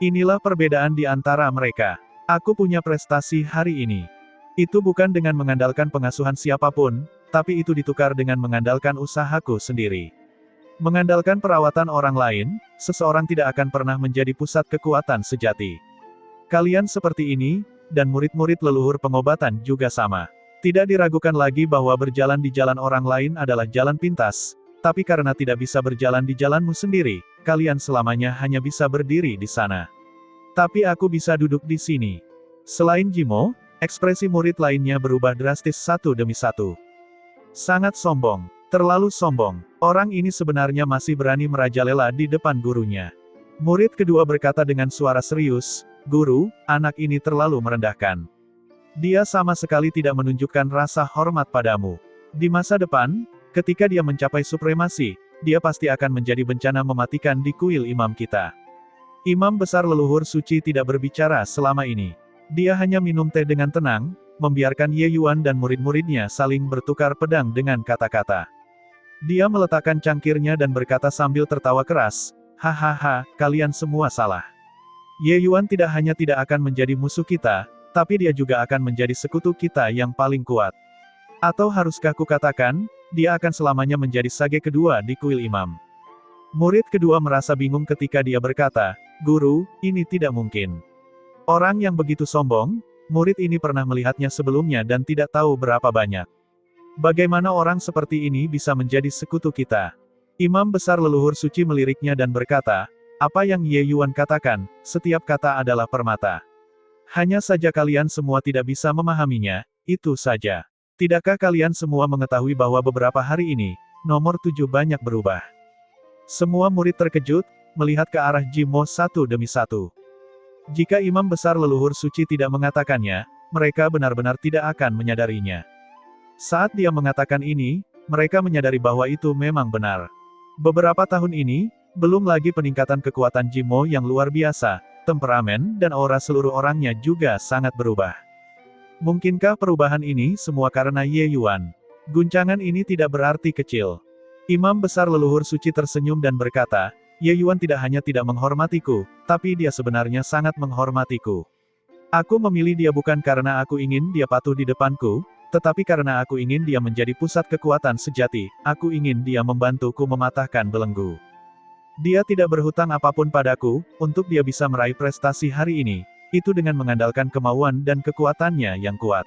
Inilah perbedaan di antara mereka. Aku punya prestasi hari ini. Itu bukan dengan mengandalkan pengasuhan siapapun, tapi itu ditukar dengan mengandalkan usahaku sendiri. Mengandalkan perawatan orang lain, seseorang tidak akan pernah menjadi pusat kekuatan sejati. Kalian seperti ini, dan murid-murid leluhur pengobatan juga sama. Tidak diragukan lagi bahwa berjalan di jalan orang lain adalah jalan pintas, tapi karena tidak bisa berjalan di jalanmu sendiri, kalian selamanya hanya bisa berdiri di sana. Tapi aku bisa duduk di sini. Selain Jimo, ekspresi murid lainnya berubah drastis satu demi satu. Sangat sombong. Terlalu sombong. Orang ini sebenarnya masih berani merajalela di depan gurunya. Murid kedua berkata dengan suara serius, "Guru, anak ini terlalu merendahkan. Dia sama sekali tidak menunjukkan rasa hormat padamu. Di masa depan, ketika dia mencapai supremasi, dia pasti akan menjadi bencana mematikan di kuil imam kita." Imam besar leluhur suci tidak berbicara selama ini. Dia hanya minum teh dengan tenang, membiarkan Ye Yuan dan murid-muridnya saling bertukar pedang dengan kata-kata. Dia meletakkan cangkirnya dan berkata sambil tertawa keras, "Hahaha, kalian semua salah. Ye Yuan tidak hanya tidak akan menjadi musuh kita, tapi dia juga akan menjadi sekutu kita yang paling kuat. Atau haruskah kukatakan, dia akan selamanya menjadi sage kedua di kuil imam." Murid kedua merasa bingung ketika dia berkata, "Guru, ini tidak mungkin. Orang yang begitu sombong, murid ini pernah melihatnya sebelumnya dan tidak tahu berapa banyak. Bagaimana orang seperti ini bisa menjadi sekutu kita?" Imam besar leluhur suci meliriknya dan berkata, "Apa yang Ye Yuan katakan, setiap kata adalah permata. Hanya saja kalian semua tidak bisa memahaminya, itu saja. Tidakkah kalian semua mengetahui bahwa beberapa hari ini, nomor 7 banyak berubah?" Semua murid terkejut, melihat ke arah Jimo satu demi satu. Jika imam besar leluhur suci tidak mengatakannya, mereka benar-benar tidak akan menyadarinya. Saat dia mengatakan ini, mereka menyadari bahwa itu memang benar. Beberapa tahun ini, belum lagi peningkatan kekuatan Jimo yang luar biasa, temperamen dan aura seluruh orangnya juga sangat berubah. Mungkinkah perubahan ini semua karena Ye Yuan? Guncangan ini tidak berarti kecil. Imam besar leluhur suci tersenyum dan berkata, Ye Yuan tidak hanya tidak menghormatiku, tapi dia sebenarnya sangat menghormatiku. Aku memilih dia bukan karena aku ingin dia patuh di depanku, tetapi karena aku ingin dia menjadi pusat kekuatan sejati, aku ingin dia membantuku mematahkan belenggu. Dia tidak berhutang apapun padaku, untuk dia bisa meraih prestasi hari ini, itu dengan mengandalkan kemauan dan kekuatannya yang kuat.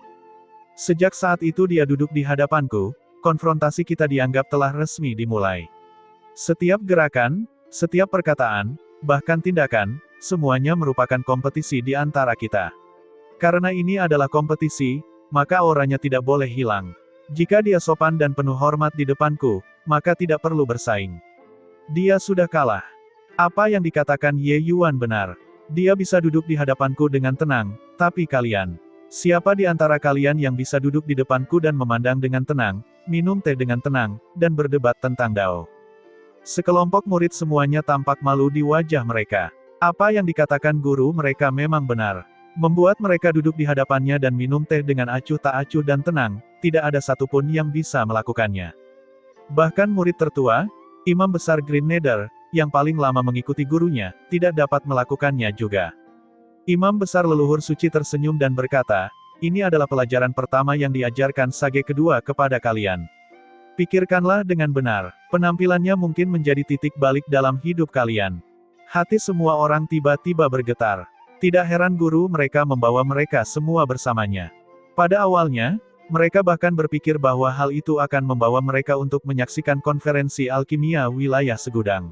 Sejak saat itu dia duduk di hadapanku, konfrontasi kita dianggap telah resmi dimulai. Setiap gerakan, setiap perkataan, bahkan tindakan, semuanya merupakan kompetisi di antara kita. Karena ini adalah kompetisi, maka auranya tidak boleh hilang. Jika dia sopan dan penuh hormat di depanku, maka tidak perlu bersaing. Dia sudah kalah. Apa yang dikatakan Ye Yuan benar. Dia bisa duduk di hadapanku dengan tenang, tapi kalian. Siapa di antara kalian yang bisa duduk di depanku dan memandang dengan tenang, minum teh dengan tenang, dan berdebat tentang Dao? Sekelompok murid semuanya tampak malu di wajah mereka. Apa yang dikatakan guru mereka memang benar. Membuat mereka duduk di hadapannya dan minum teh dengan acuh tak acuh dan tenang, tidak ada satupun yang bisa melakukannya. Bahkan murid tertua, Imam Besar Green Nether, yang paling lama mengikuti gurunya, tidak dapat melakukannya juga. Imam Besar Leluhur Suci tersenyum dan berkata, ini adalah pelajaran pertama yang diajarkan Sage kedua kepada kalian. Pikirkanlah dengan benar, penampilannya mungkin menjadi titik balik dalam hidup kalian. Hati semua orang tiba-tiba bergetar. Tidak heran guru mereka membawa mereka semua bersamanya. Pada awalnya, mereka bahkan berpikir bahwa hal itu akan membawa mereka untuk menyaksikan konferensi alkimia wilayah Segudang.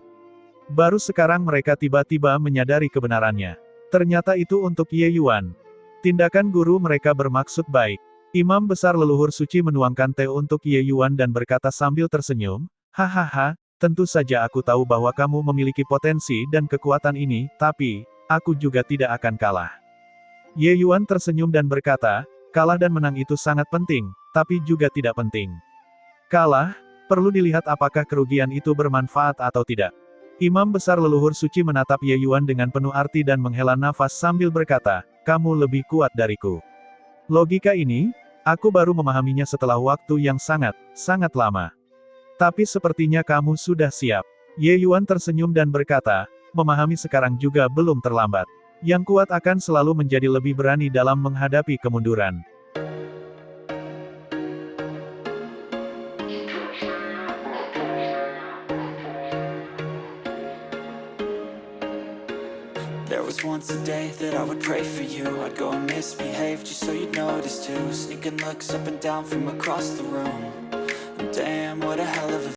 Baru sekarang mereka tiba-tiba menyadari kebenarannya. Ternyata itu untuk Ye Yuan. Tindakan guru mereka bermaksud baik. Imam Besar Leluhur Suci menuangkan teh untuk Ye Yuan dan berkata sambil tersenyum, hahaha, tentu saja aku tahu bahwa kamu memiliki potensi dan kekuatan ini, tapi, aku juga tidak akan kalah. Ye Yuan tersenyum dan berkata, kalah dan menang itu sangat penting, tapi juga tidak penting. Kalah, perlu dilihat apakah kerugian itu bermanfaat atau tidak. Imam Besar Leluhur Suci menatap Ye Yuan dengan penuh arti dan menghela nafas sambil berkata, kamu lebih kuat dariku. Logika ini, aku baru memahaminya setelah waktu yang sangat lama. Tapi sepertinya kamu sudah siap. Ye Yuan tersenyum dan berkata, memahami sekarang juga belum terlambat. Yang kuat akan selalu menjadi lebih berani dalam menghadapi kemunduran. There was once a day that I would pray for you. I'd go and misbehave just so you'd notice too. Sneaking looks up and down from across the room. Damn, what a hell of a